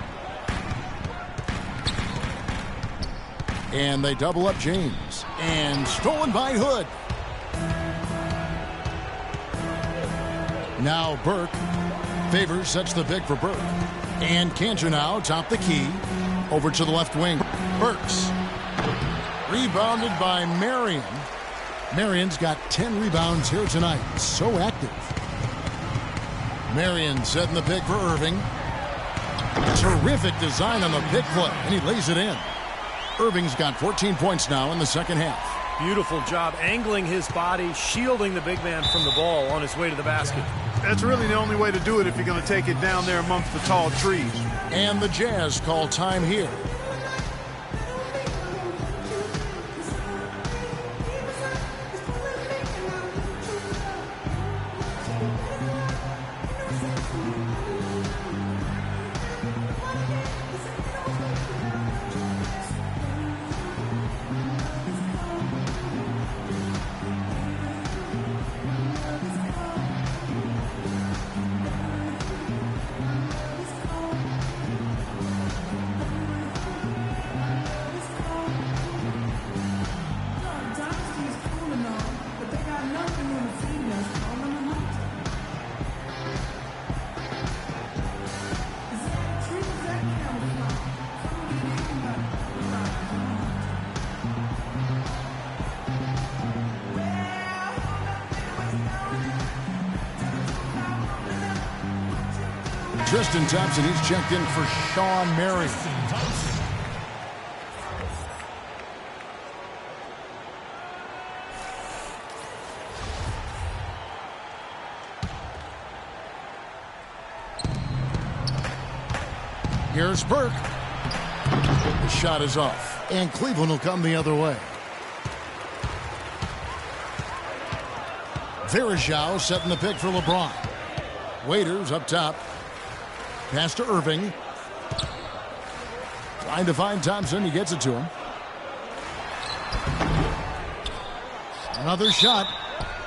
And they double up James. And stolen by Hood. Now Burke. Favors sets the pick for Burke. And Cantor now top the key. Over to the left wing. Burks. Rebounded by Marion. Marion's got 10 rebounds here tonight. So active. Marion setting the pick for Irving. Terrific design on the pick play. And he lays it in. Irving's got 14 points now in the second half. Beautiful job angling his body, shielding the big man from the ball on his way to the basket. That's really the only way to do it if you're going to take it down there amongst the tall trees. And the Jazz call time here. Tristan Thompson, he's checked in for Sean Marion. Here's Burke. The shot is off, and Cleveland will come the other way. Verejao setting the pick for LeBron. Waiters up top. Pass to Irving. Trying to find Thompson. He gets it to him. Another shot.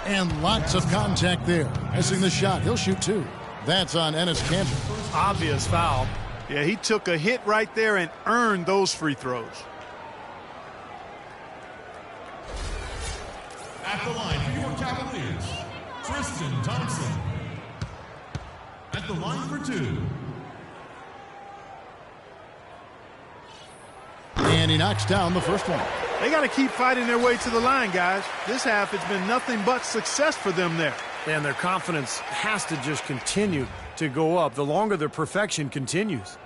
And lots of contact there. Missing the shot. He'll shoot two. That's on Enes Kanter. Obvious foul. Yeah, he took a hit right there and earned those free throws. At the line for your Cavaliers, Tristan Thompson. At the line for two. And he knocks down the first one. They got to keep fighting their way to the line, guys. This half has been nothing but success for them there. And their confidence has to just continue to go up the longer their perfection continues.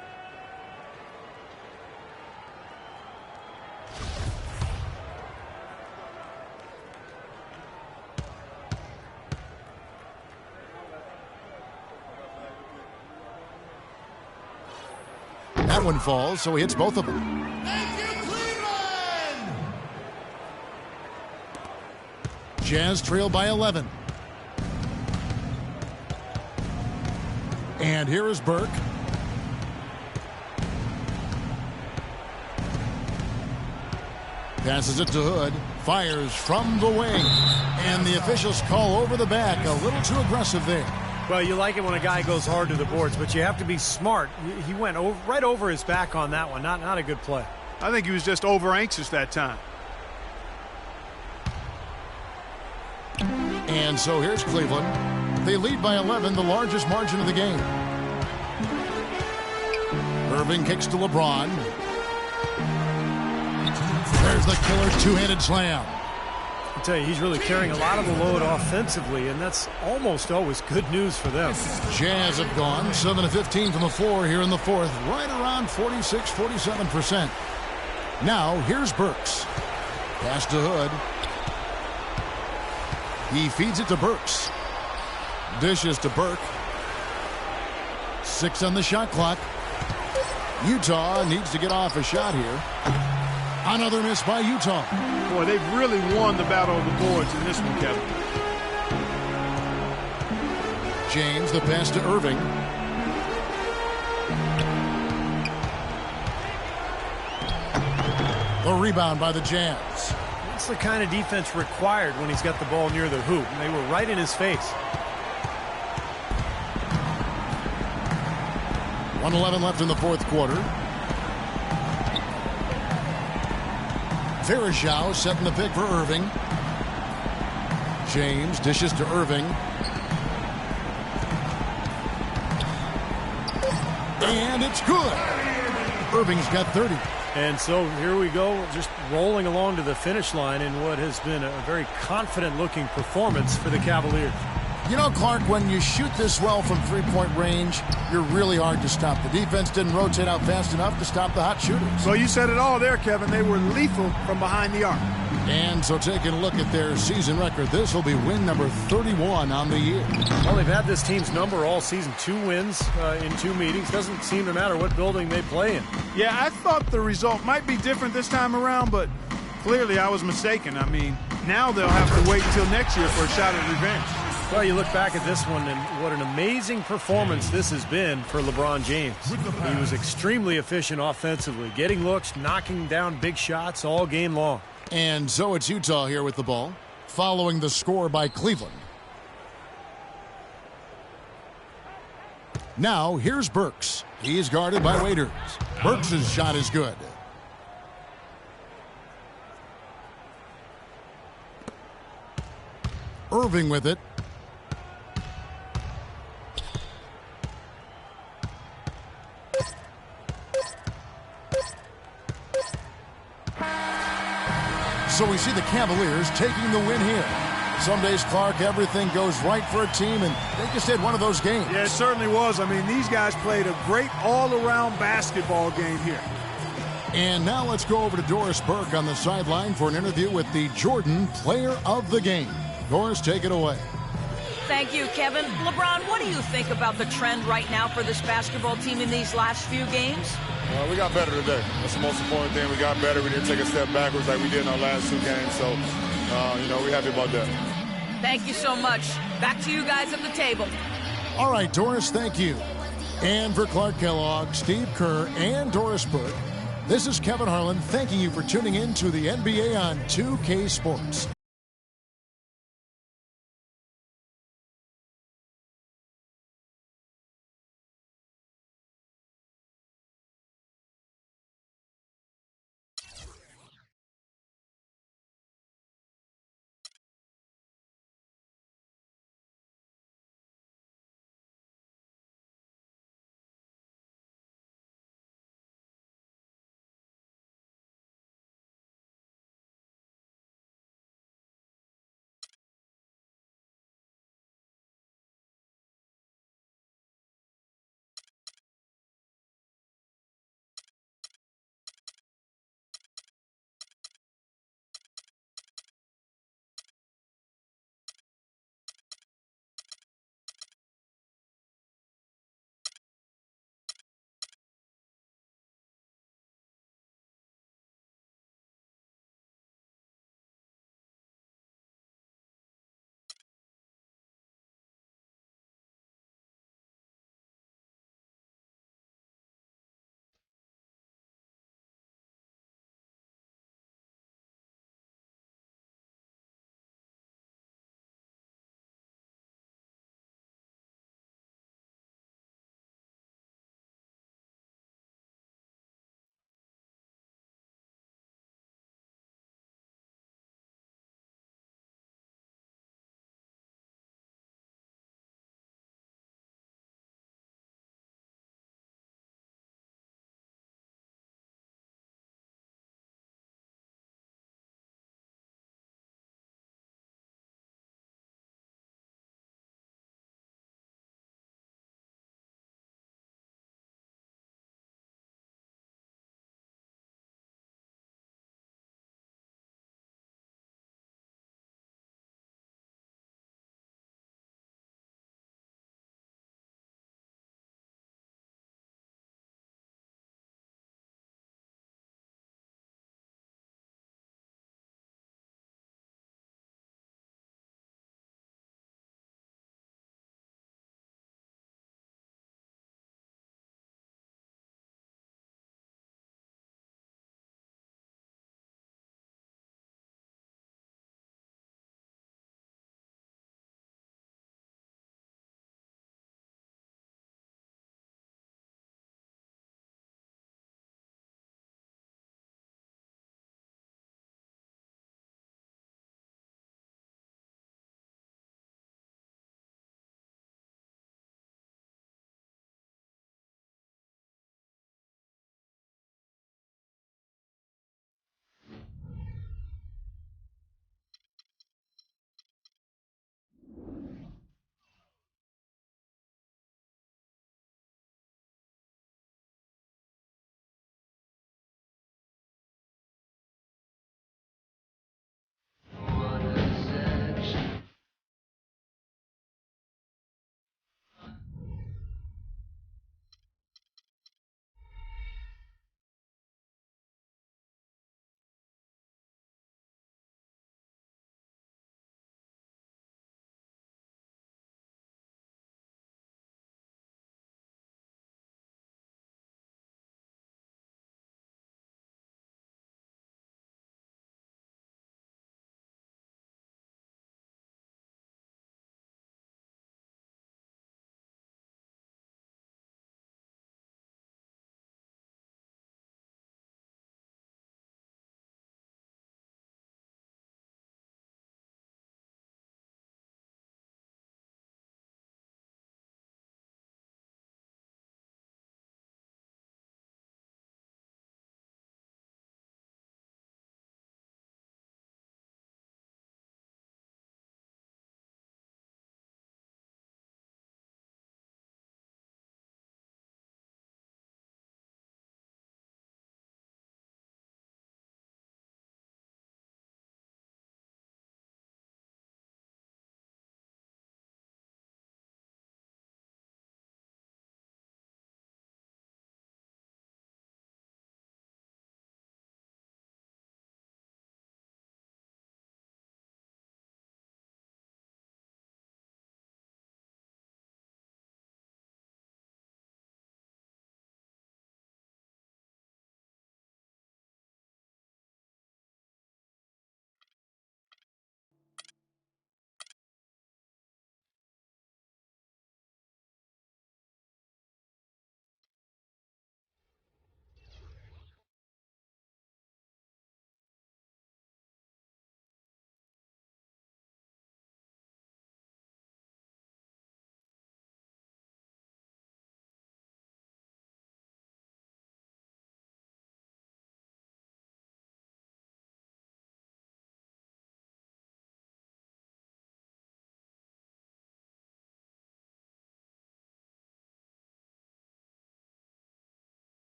That one falls, so he hits both of them. Thank you, Cleveland! Jazz trail by 11. And here is Burke. Passes it to Hood. Fires from the wing. And the officials call over the back. A little too aggressive there. Well, you like it when a guy goes hard to the boards, but you have to be smart. He went right over his back on that one. Not a good play. I think he was just over anxious that time. And so here's Cleveland. They lead by 11, the largest margin of the game. Irving kicks to LeBron. There's the killer two-handed slam. I tell you, he's really carrying a lot of the load offensively, and that's almost always good news for them. Jazz have gone 7 of 15 from the floor here in the fourth, right around 46-47%. Now here's Burks. Pass to Hood. He feeds it to Burks. Dishes to Burke. 6 on the shot clock. Utah needs to get off a shot here. Another miss by Utah. Boy, they've really won the battle of the boards in this one, Kevin. James, the pass to Irving. The rebound by the Jazz. That's the kind of defense required when he's got the ball near the hoop. And they were right in his face. 1:11 left in the fourth quarter. Verajao setting the pick for Irving. James dishes to Irving. And it's good. Irving's got 30. And so here we go, just rolling along to the finish line in what has been a very confident-looking performance for the Cavaliers. You know, Clark, when you shoot this well from three-point range, you're really hard to stop. The defense didn't rotate out fast enough to stop the hot shooters. Well, you said it all there, Kevin. They were lethal from behind the arc. And so taking a look at their season record, this will be win number 31 on the year. Well, they've had this team's number all season. 2 wins in 2 meetings. Doesn't seem to matter what building they play in. Yeah, I thought the result might be different this time around, but clearly I was mistaken. I mean, now they'll have to wait until next year for a shot at revenge. Well, you look back at this one, and what an amazing performance this has been for LeBron James. He was extremely efficient offensively, getting looks, knocking down big shots all game long. And so it's Utah here with the ball, following the score by Cleveland. Now, here's Burks. He's guarded by Waiters. Burks' shot is good. Irving with it. So we see the Cavaliers taking the win here. Some days, Clark, everything goes right for a team, and they just had one of those games. Yeah, it certainly was. I mean, these guys played a great all-around basketball game here. And now let's go over to Doris Burke on the sideline for an interview with the Jordan Player of the Game. Doris, take it away. Thank you, Kevin. LeBron, what do you think about the trend right now for this basketball team in these last few games? We got better today. That's the most important thing. We got better. We didn't take a step backwards like we did in our last 2 games. So, we're happy about that. Thank you so much. Back to you guys at the table. All right, Doris, thank you. And for Clark Kellogg, Steve Kerr, and Doris Burke, this is Kevin Harlan thanking you for tuning in to the NBA on 2K Sports.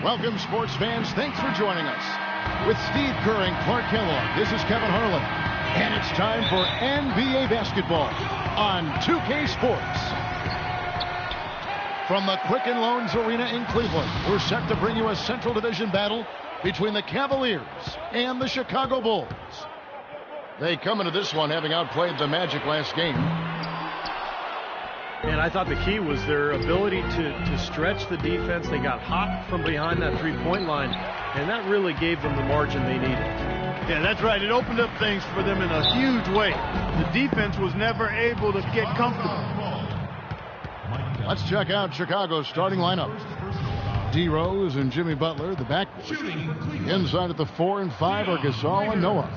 Welcome, sports fans. Thanks for joining us. With Steve Kerr and Clark Kellogg, this is Kevin Harlan. And it's time for NBA basketball on 2K Sports. From the Quicken Loans Arena in Cleveland, we're set to bring you a Central Division battle between the Cavaliers and the Chicago Bulls. They come into this one having outplayed the Magic last game. And I thought the key was their ability to stretch the defense. They got hot from behind that three-point line, and that really gave them the margin they needed. Yeah, that's right. It opened up things for them in a huge way. The defense was never able to get comfortable. Let's check out Chicago's starting lineup. D. Rose and Jimmy Butler, the backcourt. Inside at the 4 and 5 are Gasol and Noah.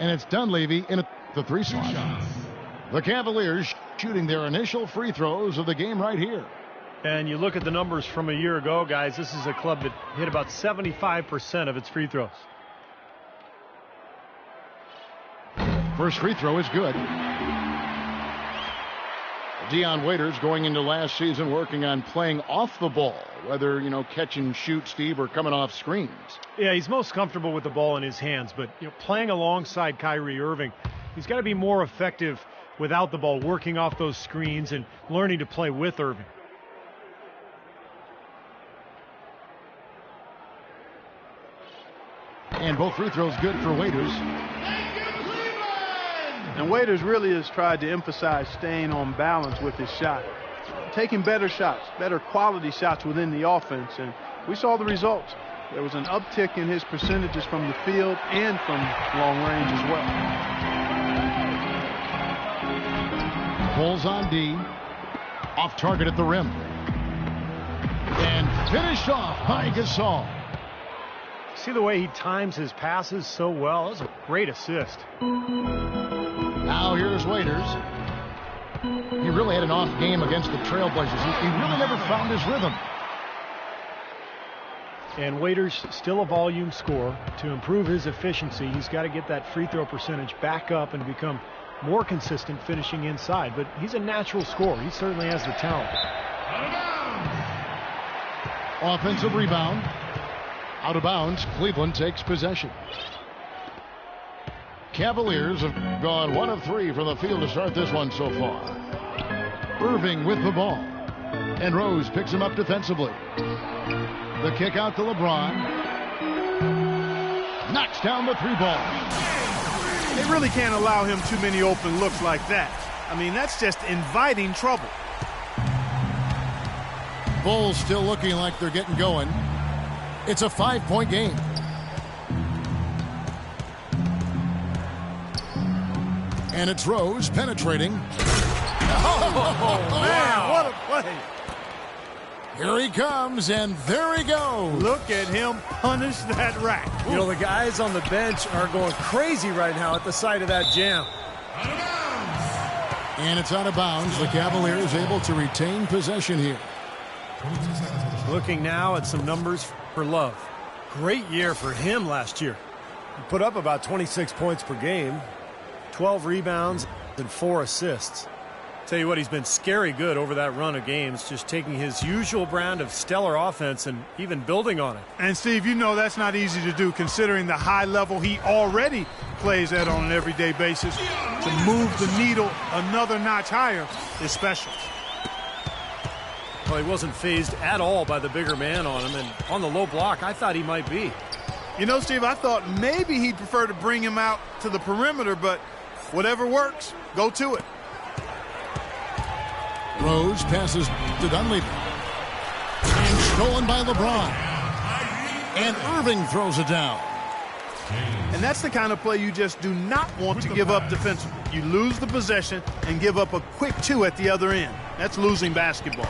And it's Dunleavy in the 3 slot. The Cavaliers shooting their initial free throws of the game right here. And you look at the numbers from a year ago, guys, this is a club that hit about 75% of its free throws. First free throw is good. Dion Waiters going into last season working on playing off the ball, whether, catch and shoot, Steve, or coming off screens. Yeah, he's most comfortable with the ball in his hands, but playing alongside Kyrie Irving, he's got to be more effective without the ball, working off those screens and learning to play with Irving. And both free throws good for Waiters. And Waiters really has tried to emphasize staying on balance with his shot, taking better shots, better quality shots within the offense, and we saw the results. There was an uptick in his percentages from the field and from long range as well. Bulls on D, off target at the rim, and finished off by Gasol. See the way he times his passes so well? That was a great assist. Now here's Waiters. He really had an off game against the Trailblazers. He really never found his rhythm. And Waiters still a volume scorer. To improve his efficiency, he's got to get that free throw percentage back up and become more consistent finishing inside. But he's a natural scorer. He certainly has the talent. Offensive rebound. Out of bounds. Cleveland takes possession. Cavaliers have gone 1 of 3 from the field to start this one so far. Irving with the ball. And Rose picks him up defensively. The kick out to LeBron. Knocks down the 3 ball. They really can't allow him too many open looks like that. I mean, that's just inviting trouble. Bulls still looking like they're getting going. It's a 5-point game. And it's Rose penetrating. Oh, man, what a play. Here he comes, and there he goes. Look at him punish that rack. The guys on the bench are going crazy right now at the sight of that jam. And it's out of bounds. The Cavaliers able to retain possession here. Looking now at some numbers for Love. Great year for him last year. He put up about 26 points per game, 12 rebounds, and 4 assists. Tell you what, he's been scary good over that run of games, just taking his usual brand of stellar offense and even building on it. And Steve, that's not easy to do considering the high level he already plays at on an everyday basis. To move the needle another notch higher is special. Well, he wasn't fazed at all by the bigger man on him, and on the low block, I thought he might be. Steve, I thought maybe he'd prefer to bring him out to the perimeter, but whatever works, go to it. Rose passes to Dunleavy. And stolen by LeBron. And Irving throws it down. And that's the kind of play you just do not want to give up defensively. You lose the possession and give up a quick 2 at the other end. That's losing basketball.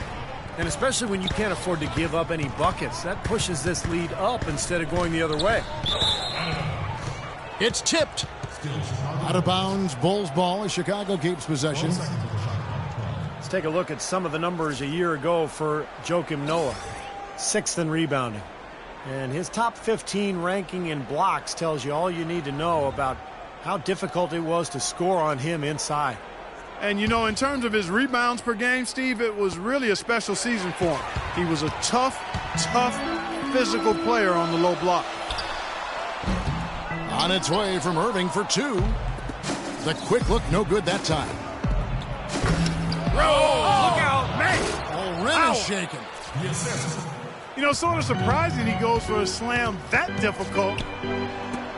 And especially when you can't afford to give up any buckets. That pushes this lead up instead of going the other way. It's tipped. Out of bounds, Bulls ball as Chicago keeps possession. Let's take a look at some of the numbers a year ago for Joakim Noah. 6th in rebounding. And his top 15 ranking in blocks tells you all you need to know about how difficult it was to score on him inside. And, in terms of his rebounds per game, Steve, it was really a special season for him. He was a tough physical player on the low block. On its way from Irving for two. The quick look, no good that time. Look out, man! Oh, rim is shaken. You know, sort of surprising he goes for a slam that difficult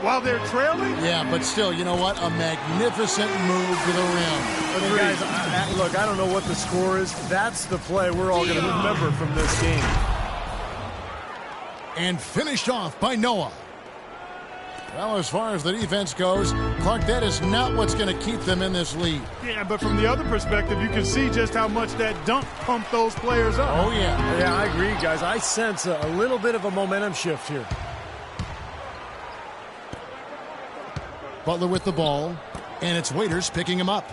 while they're trailing. Yeah, but still, you know what? A magnificent move to the rim. Hey guys, look, I don't know what the score is. That's the play we're all going to remember from this game. And finished off by Noah. Well, as far as the defense goes, Clark, that is not what's going to keep them in this lead. Yeah, but from the other perspective, you can see just how much that dunk pumped those players up. Oh, yeah. Yeah, I agree, guys. I sense a little bit of a momentum shift here. Butler with the ball, and it's Waiters picking him up.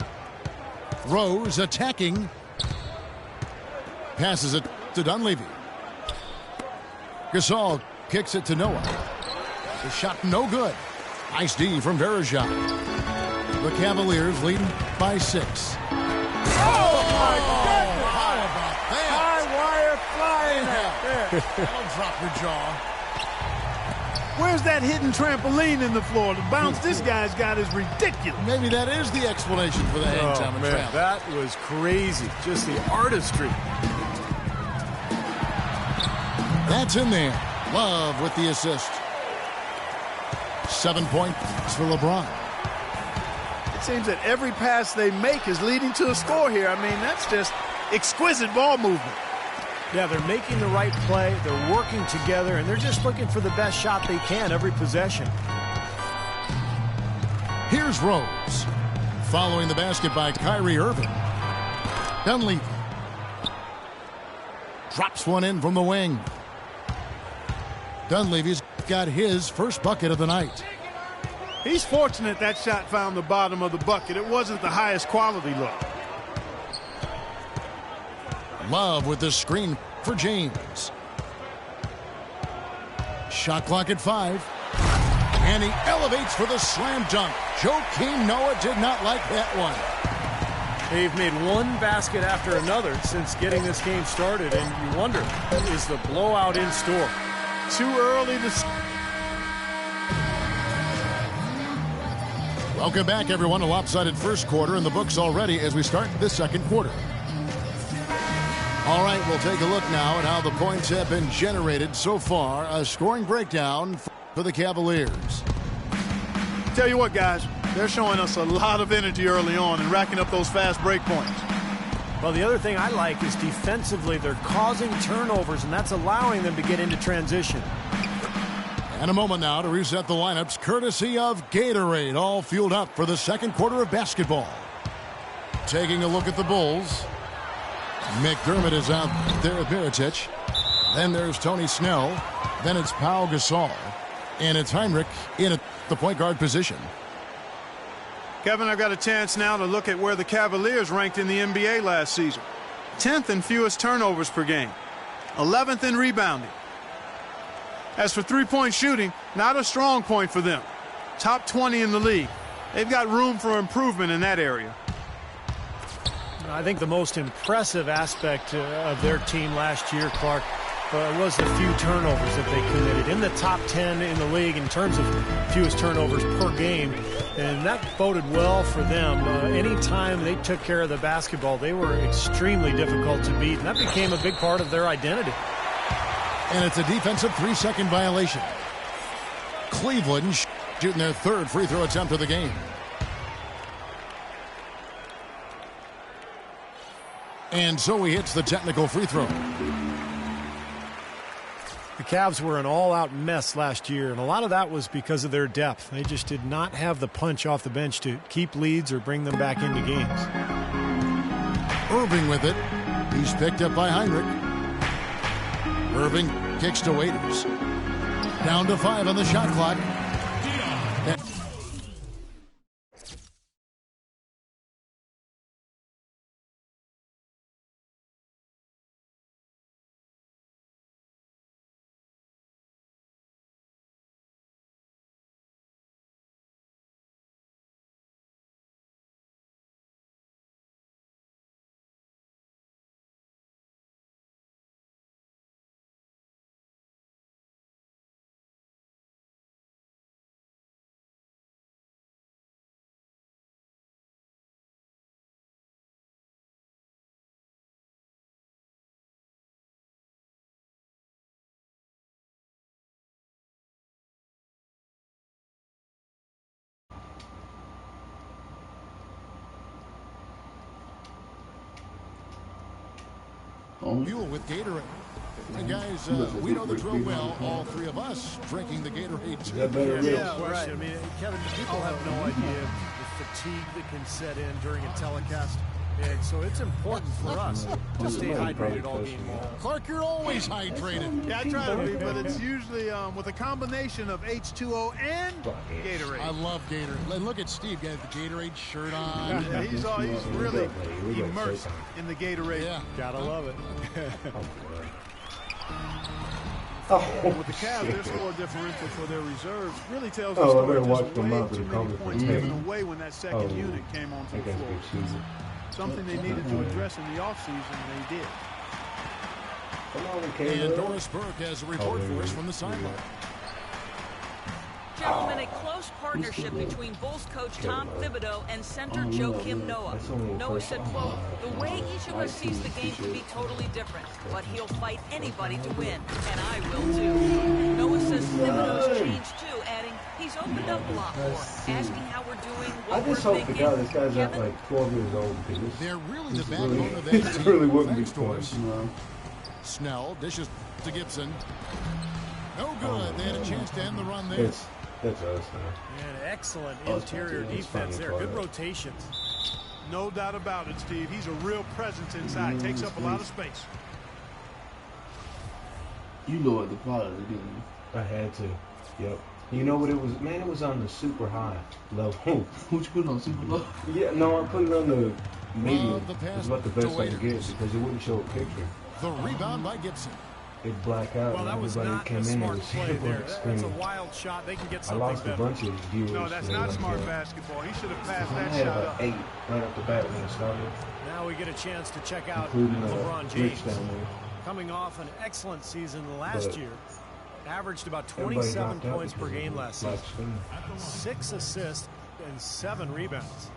Rose attacking. Passes it to Dunleavy. Gasol kicks it to Noah. The shot no good. Nice D from Verejao. The Cavaliers leading by 6. Oh, my goodness! How about that? High wire flying out there. Don't drop your jaw. Where's that hidden trampoline in the floor? The bounce this guy's got is ridiculous. Maybe that is the explanation for the hang time and trap. That was crazy. Just the artistry. That's in there. Love with the assist. 7 points for LeBron. It seems that every pass they make is leading to a score here. I mean, that's just exquisite ball movement. Yeah, they're making the right play. They're working together, and they're just looking for the best shot they can every possession. Here's Rose. Following the basket by Kyrie Irving. Dunleavy. Drops one in from the wing. Dunleavy's got his first bucket of the night. He's fortunate that shot found the bottom of the bucket. It wasn't the highest quality look. Love with the screen for James. Shot clock at 5. And he elevates for the slam dunk. Joakim Noah did not like that one. They've made one basket after another since getting this game started, and you wonder, is the blowout in store? Too early to... Welcome back, everyone. A lopsided first quarter in the books already as we start the second quarter. All right, we'll take a look now at how the points have been generated so far. A scoring breakdown for the Cavaliers. Tell you what, guys, they're showing us a lot of energy early on and racking up those fast break points. Well, the other thing I like is defensively they're causing turnovers, and that's allowing them to get into transition. And a moment now to reset the lineups courtesy of Gatorade, all fueled up for the second quarter of basketball. Taking a look at the Bulls. McDermott is out there with Mirotic. Then there's Tony Snell. Then it's Pau Gasol. And it's Heinrich in at the point guard position. Kevin, I've got a chance now to look at where the Cavaliers ranked in the NBA last season. 10th in fewest turnovers per game. 11th in rebounding. As for three-point shooting, not a strong point for them. Top 20 in the league. They've got room for improvement in that area. I think the most impressive aspect of their team last year, Clark, was the few turnovers that they committed. In the top 10 in the league in terms of fewest turnovers per game. And that boded well for them. Anytime they took care of the basketball, they were extremely difficult to beat. And that became a big part of their identity. And it's a defensive 3-second violation. Cleveland shooting their third free throw attempt of the game. And so he hits the technical free throw. The Cavs were an all-out mess last year, and a lot of that was because of their depth. They just did not have the punch off the bench to keep leads or bring them back into games. Irving with it. He's picked up by Heinrich. Irving kicks to Waiters. Down to 5 on the shot clock. Fuel with Gatorade. And guys, we know the drill well, all three of us drinking the Gatorade too. Yeah, right. I mean, Kevin, people have no idea the fatigue that can set in during a telecast. And so it's important for us to stay hydrated all game long. Clark, you're always hydrated. Yeah, I try to be, but it's usually with a combination of H2O and Gatorade. I love Gatorade. And look at Steve, got the Gatorade shirt on. Yeah, he's really immersed in the Gatorade. Yeah. Gotta love it. With the Cavs, their score differential for their reserves really tells the story. There's way too many points given away when that second unit came onto the floor. Something they needed to address in the offseason, they did. And Doris Burke has a report for us from the sideline. Gentlemen, a close partnership between Bulls coach Tom Thibodeau and center Joakim Noah. Noah said, quote, the way each of us sees the game can be totally different, but he'll fight anybody to win, and I will too. Noah says Thibodeau's changed too, adding, he's opened up a lot more, asking how we're doing, what we're thinking. This guy's not like 12 years old. They're really the backbone of that team. It really wouldn't be Doris. Snell dishes to Gibson. No good. They had a chance to end the run there. That's us, man. Excellent interior defense there. Good rotations. No doubt about it, Steve. He's a real presence inside. Takes up a lot of space. You lowered the product, didn't you? I had to. Yep. You know what it was? Man, it was on the super high level. Who'd you put it on super low? Yeah, no, I put it on the medium. It's about the best I could get because it wouldn't show a picture. The rebound by Gibson. It black out. Well, that was not a smart play there. That's a wild shot. They can get something I lost better. a bunch of viewers. No, that's not smart basketball. He should have passed that I had shot about up. 8 right off the bat when it started. Now we get a chance to check out Including, LeBron James. down there. Coming off an excellent season last year. Averaged about 27 points per game last season. 6 assists and 7 rebounds.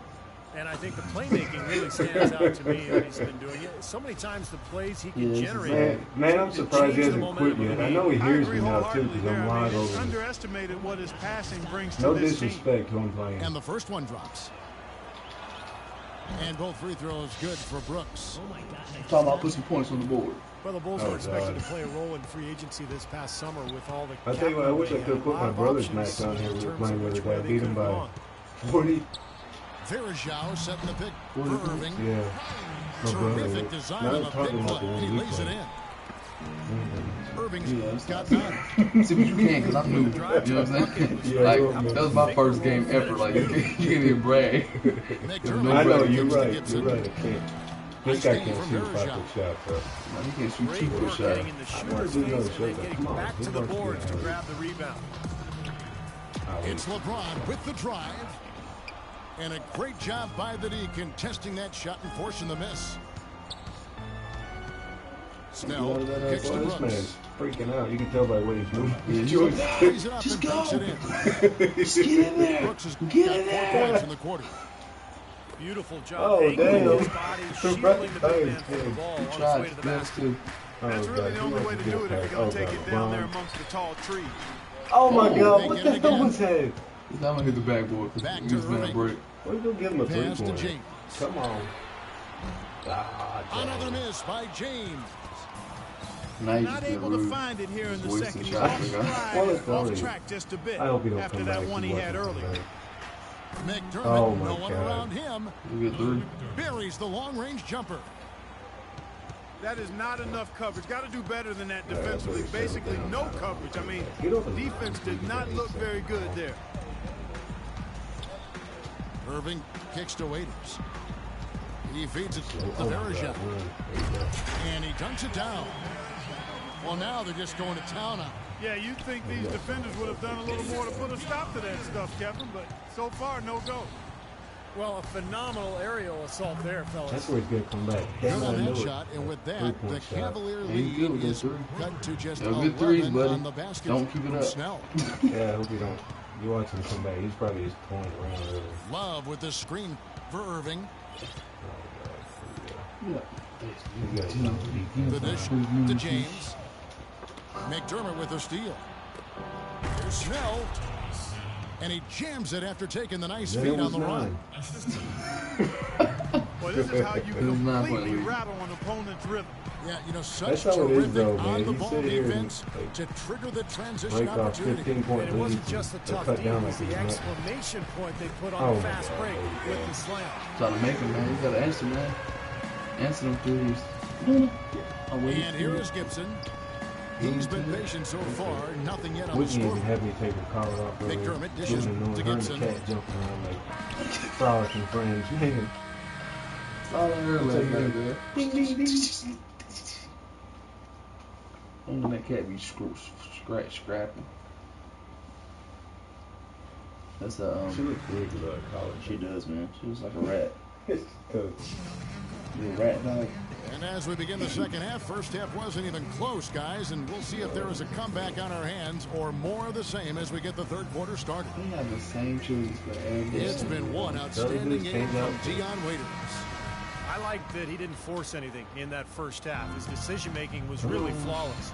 And I think the playmaking really stands out to me that he's been doing it. So many times the plays he can generate. Man, I'm surprised he hasn't quit yet. I know he hears me now, too, because I'm live over. Underestimated what his passing brings to No this team. disrespect to him playing. And the first one drops. And both free throws good for Brooks. Oh my God. Talking about put some points on the board. Well, the Bulls were expected to play a role in free agency this past summer with all the. I tell you what, I wish I could have put my brother's match on here. We were playing with a guy, beat him by 40. Verajao setting the pick for 40. Irving. Yeah. Terrific design on a big play. And he lays it in. Irving's got 9. See what you can, because I'm new. You know what I'm saying? Like, that was my first game ever. Like, you can't even brag. I know, you're right. You're right. I can't. This guy can't shoot a pocket shot, so. No, he can't shoot 2 foot shot. Getting in the shooter's face and then getting back to the boards to grab the rebound. It's LeBron with the drive. And a great job by the D contesting that shot and forcing the miss. Snell kicks to This Brooks. man's freaking out. You can tell by the way he's moving. Plays it up Just and go. puts it in. Just get in there. Brooks has Get got in 4 there. points in the quarter. Beautiful job. Oh, angling damn. his body, shielding the big man from the ball on his way to the basket. That's really the only way to do it if you're going to take it down there amongst the tall trees. Oh my God, they what get the it hell again. was that? He's not going to hit the backboard. Back He's to going to Irving. break. What are you going to give him a Pass to 3-pointer? James. Come on. Another miss by James. Now he's Not just able to find it here in the wasting second. He's shots, off nigga. stride, Well, off track just a bit I hope he don't after come that back. one he had earlier. McDermott, Oh, my no one God. around him. You get 3. Buries the long-range jumper. That is not enough coverage. Got to do better than that defensively. Basically no coverage. I mean, defense did not look very good there. Irving kicks to Waiters. He feeds it to Verajao. And he dunks it down. Well, now they're just going to town on it. Yeah, you'd think these defenders would have done a little more to put a stop to that stuff, Kevin, but so far, no go. Well, a phenomenal aerial assault there, fellas. That's where he's going to come back. Good on that shot, and with that, the Three-point shot. Cavalier Yeah, you good with lead is that three. cut to just Yeah, good threes, 11 buddy. on the basket. Don't keep it from up. Snell. Yeah, I hope you don't. You watch him come back. He's probably just pulling around early. Love with the screen for Irving. The dish to James. McDermott with a steal. Here's Snell. And he jams it after taking the nice feed on the run. Well, this is how you It was 9 completely point lead. rattle an opponent's rhythm. Yeah, you know, such That's how it is, terrific though, man. on-the-ball You sit here defense and, like, to trigger the transition Mike off opportunity. 15-point And it wasn't lead. just the They tough cut D, down it was like the it's exclamation point they put on Oh, the my fast God, break there you with go. the slam. Trying to make him, man. You gotta answer, man. Answer them threes. And here is Gibson. He's been patient so far. Nothing yet on the Whitney score. even had me take a collar off earlier. McDermott dishes Shouldn't have known to her and the Gibson. cat jumping around like frolicking friends. Man. That's all I heard last night, man. Ding, ding, ding. Only that cat be scrapping. That's a She looks really good at college. She does, man. She looks like a rat. It's good. You a rat dog? And as we begin the second half, first half wasn't even close, guys, and we'll see if there is a comeback on our hands or more of the same as we get the third quarter started. We have the same shoes for every. It's been one outstanding game from Dion Waiters. I like that he didn't force anything in that first half. His decision-making was really flawless.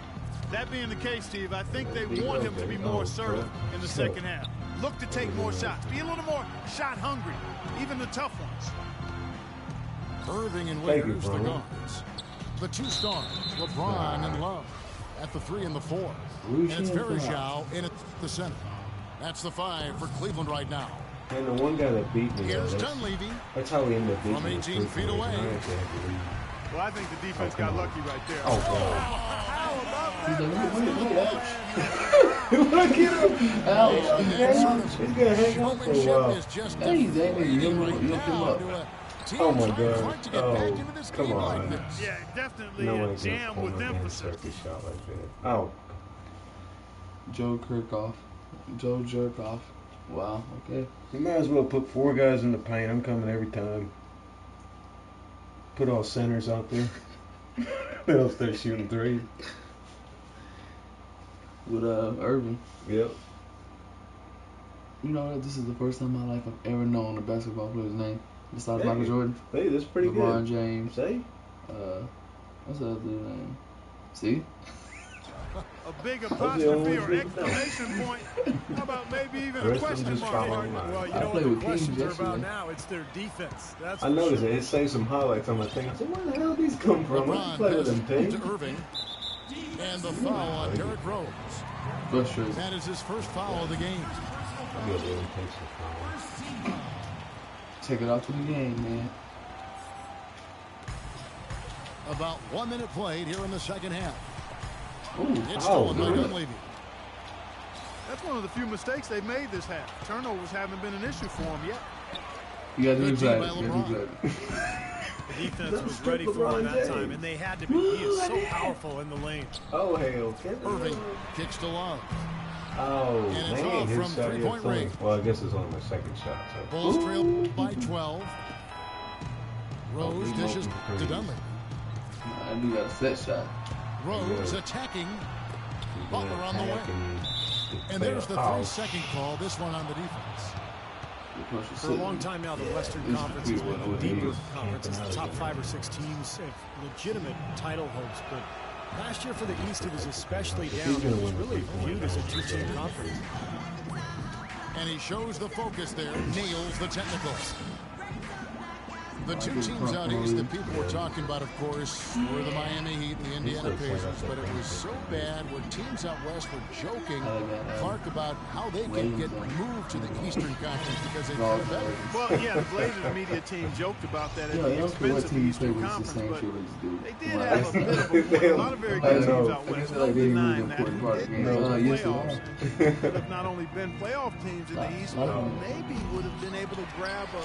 That being the case, Steve, I think they want him to be more assertive in the second half. Look to take more shots. Be a little more shot hungry, even the tough ones. Irving and Waiters, the guards. The two stars, LeBron and Love, at the 3 and the 4. And it's Verjao in at the center. That's the 5 for Cleveland right now. And the one guy that beat me, Here's Dunleavy. that's how we ended up beating From 18 feet away. Well, I think the defense got lucky right there. Oh, God. How about He's that? like, Look at him. He's going to hang out for a while. Hey, he's aiming. You look him up. Oh, my God. Oh, come on. Yeah, definitely No a one's jam going with to emphasis. circus shot like that. Oh. Joe Jerkoff. Wow, okay. You might as well put 4 guys in the paint. I'm coming every time. Put all centers out there. They'll start shooting threes. With Irving. Yep. You know that this is the first time in my life I've ever known a basketball player's name besides Michael Jordan. Hey, that's pretty LeBron good. James. Say? What's the other name? See? A big apostrophe or exclamation point. How about maybe even a question mark? Well, you know what the questions are about now? It's their defense. That's I noticed it. It saved some highlights on my thing. I said, where the hell did these come from? I play with them, team. To Irving. And the foul on Derrick Rose. That is his first foul of the game. Take it out to the game, man. About 1 minute played here in the second half. Ooh, it's stolen by Dunleavy. That's one of the few mistakes they've made this half. Turnovers haven't been an issue for them yet. You got to do that. The defense was ready for him that time, and they had to be. He is so powerful in the lane. Oh, hell. Irving kicks to Love. Oh, and it's man. off from three-point range. Well, I guess it's only my second shot. So. Bulls trail by 12. Rose dishes to Dunleavy. I do got a set shot. Rose attacking. Butler on the way. And there's the 3-second call. This one on the defense. For a long time now, the Western Conference has been a deeper conference. It's the top 5 or 6 teams have legitimate title hopes. But last year for the East, it was especially down. It was really viewed as a 2-team conference. And he shows the focus there. Nails the technical. The two teams out east that people were talking about, of course, were the Miami Heat and the Indiana Pacers. But it was so bad where teams out west were joking, Clark, about how they can get moved to the Eastern Conference because they play better. Well, yeah, the Blazers media team joked about that at the expense of the Eastern Conference, but they did have a bit of a lot of very good teams out west. Don't deny that. They did make the playoffs. Could have not only been playoff teams in the East, but maybe would have been able to grab a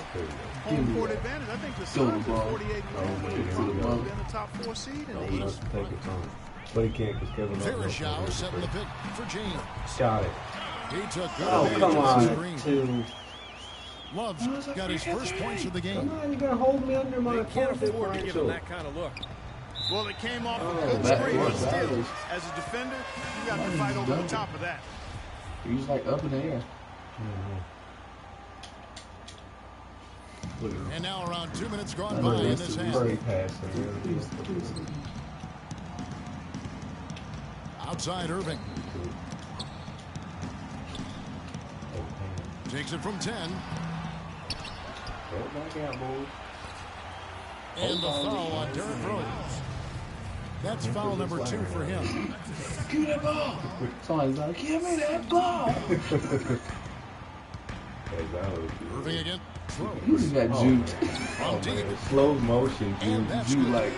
home court advantage. I think the Suns at 48 wins would have been the top 4 seed in the East. But he can't because Kevin Verjao setting the pick for James. Got it. He took good come advantage on. of the screen. Love's got his first points of the game. Come on, you're going to hold me under my They can't afford to give him that kind of look. Well, it came off a good screen, but still, as a defender, you got to fight over the top of that. He's like up in the air. And now around 2 minutes gone by in this half. Outside Irving. Takes it from 10. And the foul on Derrick Rose. That's foul number 2 for him. Give me that ball. Somebody's like, give me that ball. Irving again. You just got juked. Oh, man. Slow motion, dude. You like.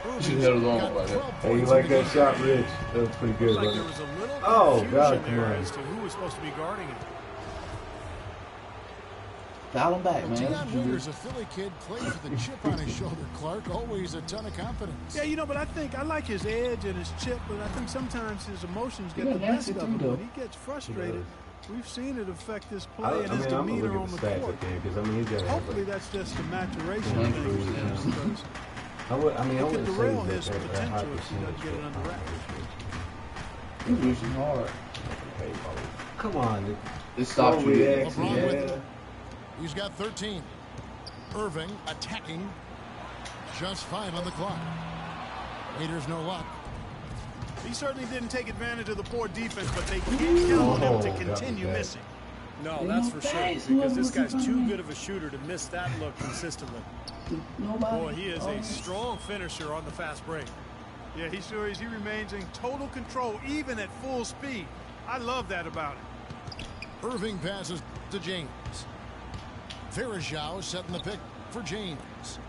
You should have held it on like that. Hey, you like that shot, Rich? That was pretty good, Like wasn't there it? was a little Oh, God, confusion come there on. as to who was supposed to be guarding him. Foul him back, man. Deion Waiters, a Philly kid, plays with a chip on his shoulder, Clark. Always a ton of confidence. Yeah, you know, but I like his edge and his chip, but I think sometimes his emotions get the best of him. When he gets frustrated, we've seen it affect his play and his demeanor on the court. Hopefully that's just a maturation thing for him, because it can derail his potential if he doesn't get it under wraps. He's pushing hard. Come on. It stopped you. LeBron with it. He's got 13. Irving attacking. Just 5 on the clock. Waiters no luck. He certainly didn't take advantage of the poor defense, but they can't count on him to continue missing. No, that's for sure, because this guy's too good of a shooter to miss that look consistently. Boy, he is a strong finisher on the fast break. Yeah, he sure is. He remains in total control, even at full speed. I love that about him. Irving passes to James. Verajao setting the pick for James.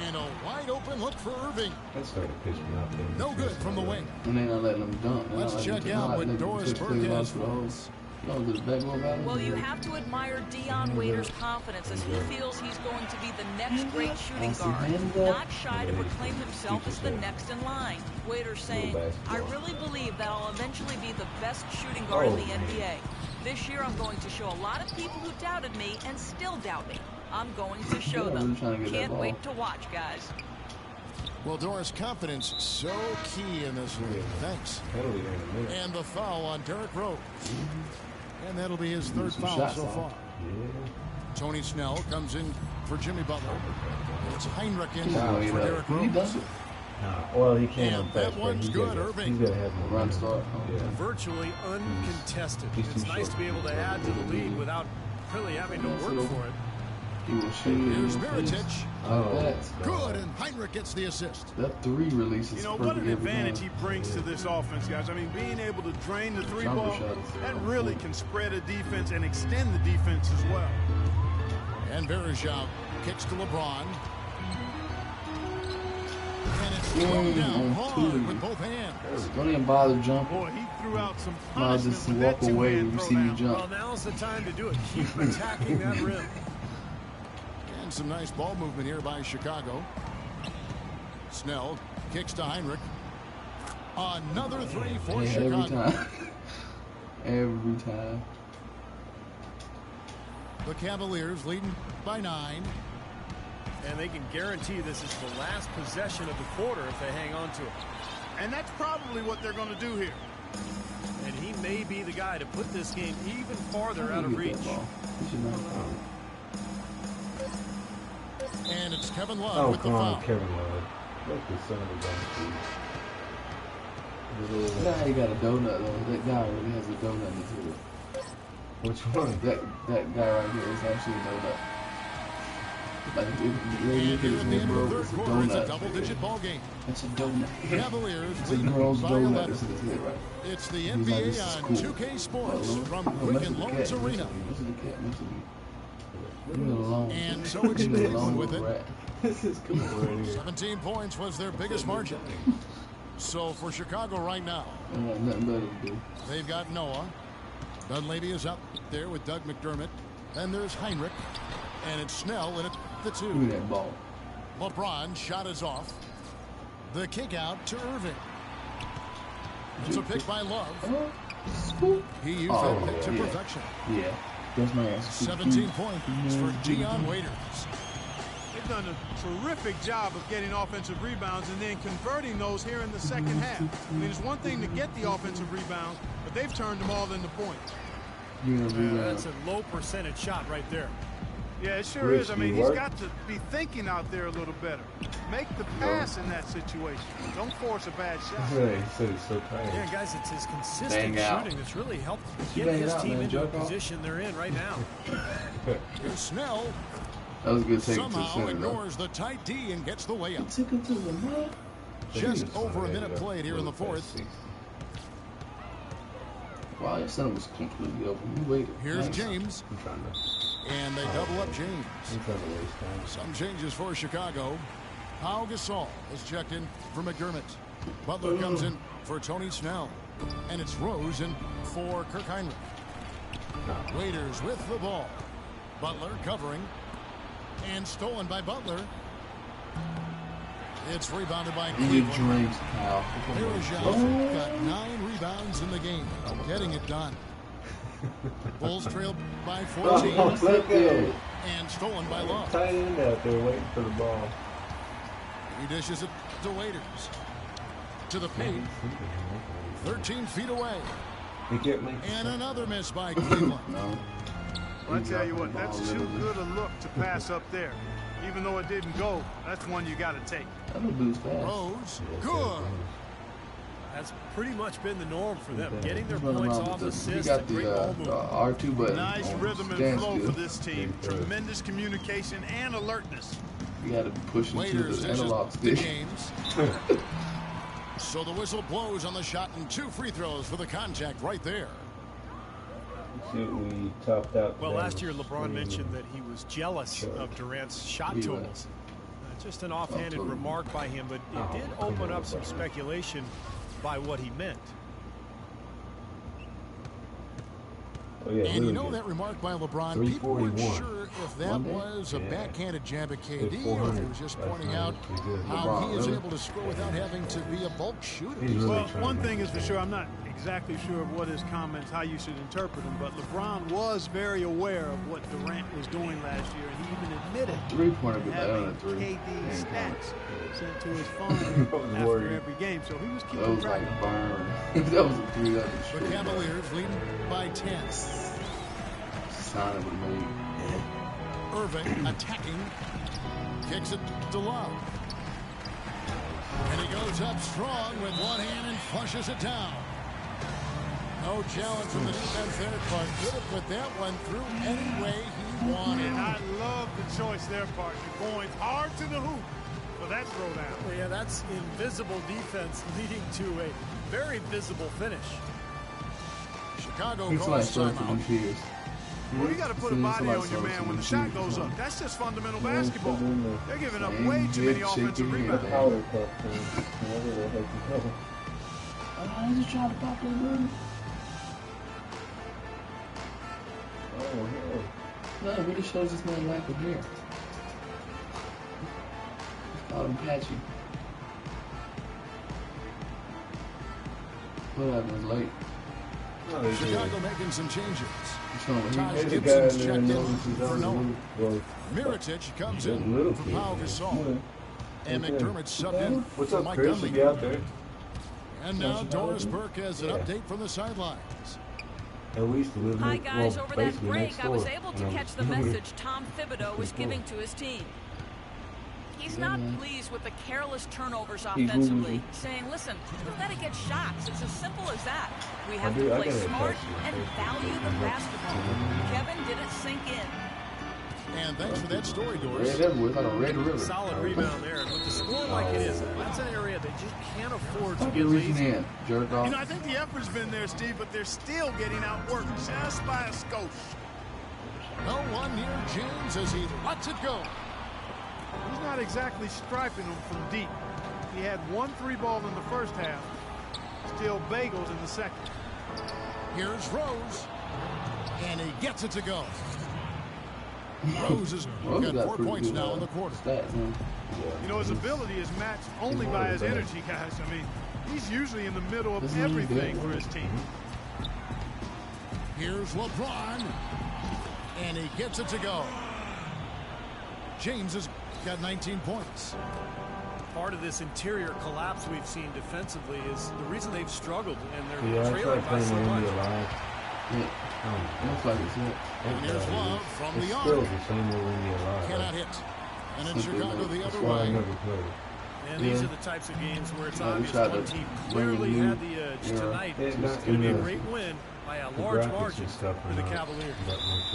And a wide open look for Irving. That started pissing me off. No good from the wing. And they're not letting him dunk. Let's check out what Doris Burke has for us. Well, you have to admire Deion Waiters' confidence as he feels he's going to be the next great shooting guard, not shy to proclaim himself as the next in line. Waiters saying, I really believe that I'll eventually be the best shooting guard in the NBA. This year I'm going to show a lot of people who doubted me and still doubt me. I'm going to show them. Can't wait to watch, guys. Well, Doris, confidence so key in this league. Thanks. And the foul on Derrick Rose. And that'll be his 3rd foul so far. Tony Snell comes in for Jimmy Butler. It's Heinrich in for Derrick Rose. Well, he can't. And that one's good, Irving. He's got to have more run start. Virtually uncontested. It's nice to be able to add to the lead without really having to work for it. Here's Miritich. Oh, good, and Heinrich gets the assist. That 3 releases. You know, what an advantage he brings to this offense, guys. I mean, being able to drain the 3 ball, that really can spread a defense and extend the defense as well. And Verajao kicks to LeBron. And it's thrown down hard with both hands. Don't even bother jumping. Boy, he threw out some I'll just walk away when you see me jump. Well, now's the time to do it. Keep attacking that rim. And some nice ball movement here by Chicago. Snell kicks to Heinrich. Another 3 for Chicago. Every time. The Cavaliers leading by 9. And they can guarantee this is the last possession of the quarter if they hang on to it. And that's probably what they're going to do here. And he may be the guy to put this game even farther out of reach. And it's Kevin Love with the foul. Kevin Love. Look the son of a gun, That guy got a donut, though. That guy really has a donut into it. Which one? That guy right here is actually a donut. Like, It's a double-digit ball game. It's a donut. Cavaliers it's a girl's by donut. 11. This is it, right? It's the NBA on 2K Sports from Quicken Loans Arena. And so it's Cleveland with it. This is cool right here. 17 points was their biggest margin. So for Chicago right now, nothing better to do. They've got Noah. Dunleavy is up there with Doug McDermott. Then there's Heinrich. And it's Snell in at the 2. Give me that ball. LeBron shot is off. The kick out to Irving. It's a pick by Love. He used that pick to perfection. Yeah, that's my answer. 17 points for Deion Waiters. They've done a terrific job of getting offensive rebounds and then converting those here in the second half. I mean, it's one thing to get the offensive rebounds, but they've turned them all into points. That's a low percentage shot right there. Yeah, it sure is. I mean, he's got to be thinking out there a little better. Make the pass in that situation. Don't force a bad shot. Yeah, he said it's so tight. Yeah, guys, it's his consistent shooting that's really helped get his team into the position they're in right now. Here's Snell. That was a good take to the Somehow center, ignores the tight D and gets the way up. Took it to the mud. Just over a minute played here in the fourth. Wow, your center was completely open. You waited. Here's Nice. James. And they double up James. Some changes for Chicago. Pau Gasol is checked in for McDermott. Butler comes in for Tony Snell. And it's Rose in for Kirk Heinrich. Waiters with the ball. Butler covering. And stolen by Butler. It's rebounded by Cleveland. Verajao got 9 rebounds in the game. Getting it done. Bulls trailed by 14. And stolen by Love. Tight end out there waiting for the ball. He dishes it to Waiters. To the paint. 13 feet away. And another miss by Cleveland. Well, I tell you what, that's too good a look to pass up there. Even though it didn't go, that's one you got to take. Rose, good. That's pretty much been the norm for them, getting their points off assists. He got the R2 button. Nice rhythm and flow for this team. Tremendous communication and alertness. You got to push into the analog stick. So the whistle blows on the shot and 2 free throws for the contact right there. We topped out. Well, last year LeBron mentioned that he was jealous of Durant's shot totals. Just an offhanded remark by him, but it did open up some speculation by what he meant. And you know that remark by LeBron, people weren't sure if that was a backhanded jab at KD or if he was just pointing out how he is able to score without having to be a bulk shooter. Well, one thing is for sure, I'm not exactly sure of what his comments, how you should interpret them, but LeBron was very aware of what Durant was doing last year, and he even admitted having KD stats sent to his phone after every game, so he was keeping track. That was a 3. The Cavaliers leading by 10. Irving attacking, kicks it to Love. And he goes up strong with one hand and flushes it down. No challenge from the defense there, but could have put that one through any way he wanted. And I love the choice there, partner. Going hard to the hoop for that throwdown. Well, yeah, that's invisible defense leading to a very visible finish. Chicago calls timeout. Well, you got to put a body on your man when the shot goes up. That's just fundamental basketball. They're giving up way too many offensive rebounds. I just trying to pop that bird. No, it really shows this man lack of hair. It's called him patchy. What happened late? Chicago making some changes. Taj Gibson's checked in for Noah. Mirotic comes in for Pau Gasol. And McDermott subbed in for Mike Dunleavy. And now Doris Burke has an update from the sidelines. Hi guys, over that break I was able to catch the message Tom Thibodeau was giving to his team. He's not pleased with the careless turnovers offensively, saying, listen, we've got to get shots. It's as simple as that. We have to play smart and value the basketball. Kevin didn't sink in. And thanks for that story, Doris. Solid rebound there. With the score like it is, that's an area they just can't afford to get lazy. You know, I think the effort's been there, Steve, but they're still getting outworked just by a skosh. No one near James as he lets it go. He's not exactly striping them from deep. He had 1 3-ball in the first half. Still bagels in the second. Here's Rose. And he gets it to go. Rose has got 4 points now in the quarter. You know, his ability is matched only by his energy, guys. I mean, he's usually in the middle of everything for his team. Here's LeBron. And he gets it to go. James has got 19 points. Part of this interior collapse we've seen defensively is the reason they've struggled, and they're trailing by so much. And here's Love from the arc. Cannot hit. And in Chicago the other way. And these are the types of games where it's obvious one team clearly had the edge tonight. It's going to be a great win by a large margin for the Cavaliers.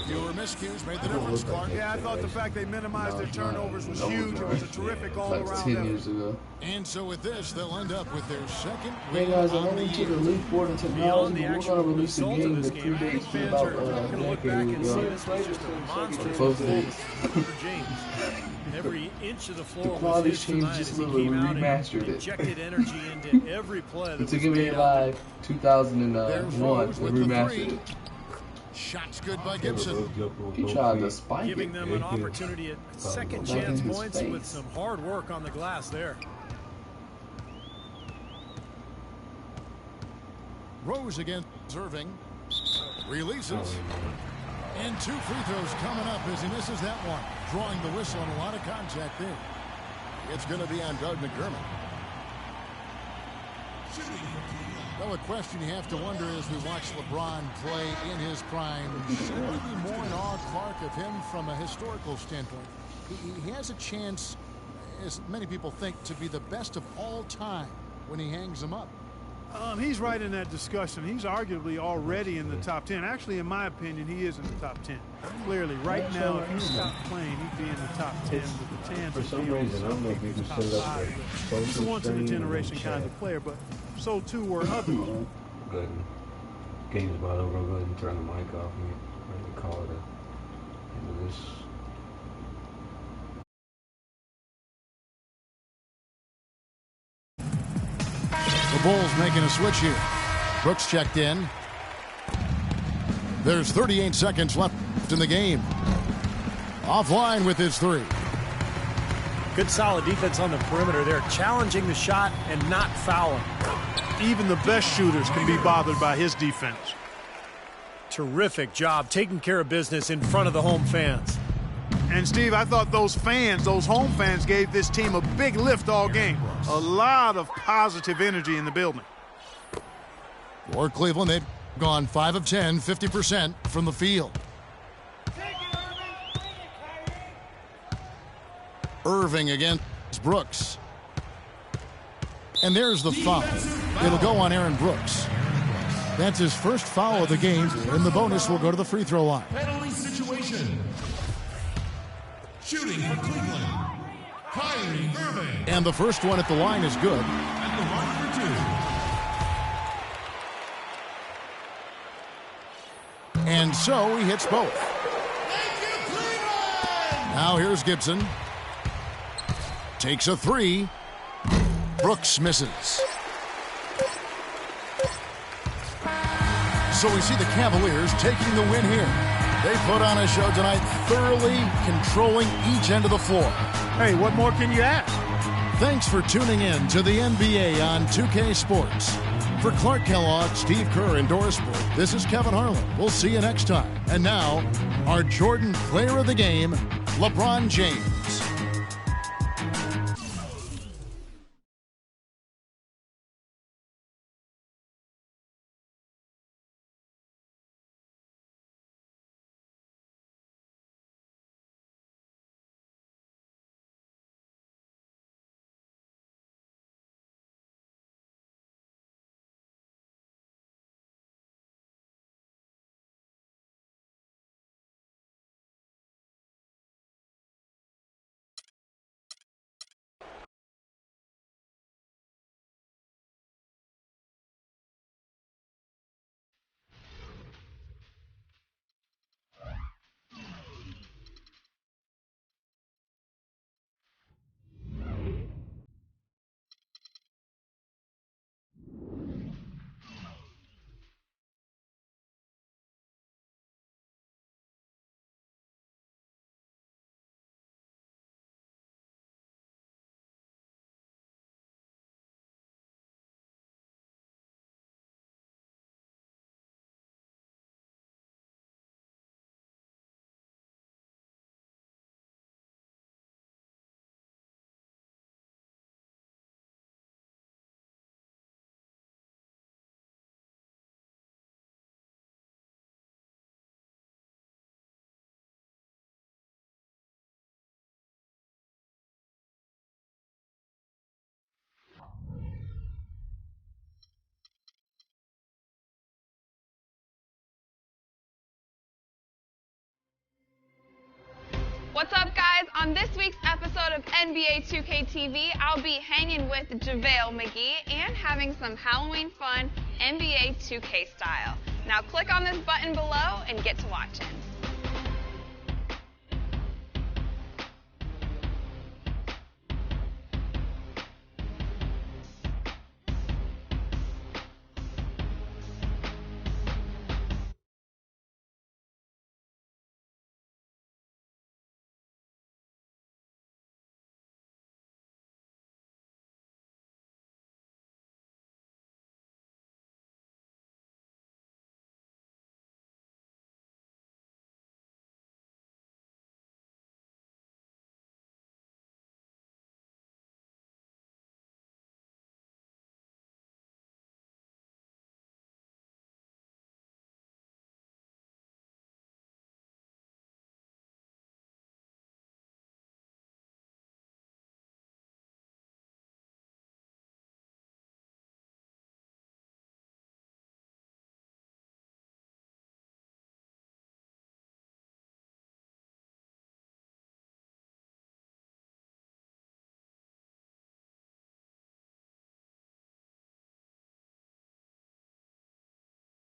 Fewer miscues made the difference, Clark. Yeah, I thought the fact they minimized their turnovers was huge. It was a terrific all-around like 10 years ago. And so with this, they'll end up with their second Hey win guys, on I'm the into year. the leap forward in technology. We're going to release a game that predates me about a decade ago. Both days. Every inch of the floor The quality was his changed tonight just as a he little. We came out and remastered it. injected energy into every play that It's was a Game made out Live 2001. We remastered it. Shots good by Gibson. He tried to spike giving it. them an opportunity at second chance points with some hard work on the glass there. Rose against Irving. Releases. And 2 free throws coming up as he misses that one. Drawing the whistle and a lot of contact there. It's going to be on Doug McDermott. Well, a question you have to wonder as we watch LeBron play in his prime, should we be more in awe, Clark, of him from a historical standpoint? He has a chance, as many people think, to be the best of all time when he hangs them up. He's right in that discussion. He's arguably already in the top 10. Actually, in my opinion, he is in the top 10. Clearly, right now, if he stopped playing, he'd be in the top 10 with the chance. For some reason, I don't know if you can set it up there. He's a once-in-a-generation kind of player, but so too were others. Go ahead and game's about over. I'll go ahead and turn the mic off and call it a end of this. The Bulls making a switch here. Brooks checked in. There's 38 seconds left in the game. Offline with his 3. Good solid defense on the perimeter there, challenging the shot and not fouling. Even the best shooters can be bothered by his defense. Terrific job taking care of business in front of the home fans. And, Steve, I thought those fans, those home fans, gave this team a big lift all game. A lot of positive energy in the building. For Cleveland, they've gone 5 of 10, 50% from the field. Irving against Brooks. And there's the foul. It'll go on Aaron Brooks. That's his first foul of the game, and the bonus will go to the free throw line. Penalty situation. Shooting for Cleveland, Kyrie Irving. And the first one at the line is good. At the line for 2. And so he hits both. Thank you, Cleveland! Now here's Gibson. Takes a 3. Brooks misses. So we see the Cavaliers taking the win here. They put on a show tonight, thoroughly controlling each end of the floor. Hey, what more can you ask? Thanks for tuning in to the NBA on 2K Sports. For Clark Kellogg, Steve Kerr, and Doris Sport, this is Kevin Harlan. We'll see you next time. And now, our Jordan Player of the Game, LeBron James. On this week's episode of NBA 2K TV, I'll be hanging with JaVale McGee and having some Halloween fun NBA 2K style. Now click on this button below and get to watching.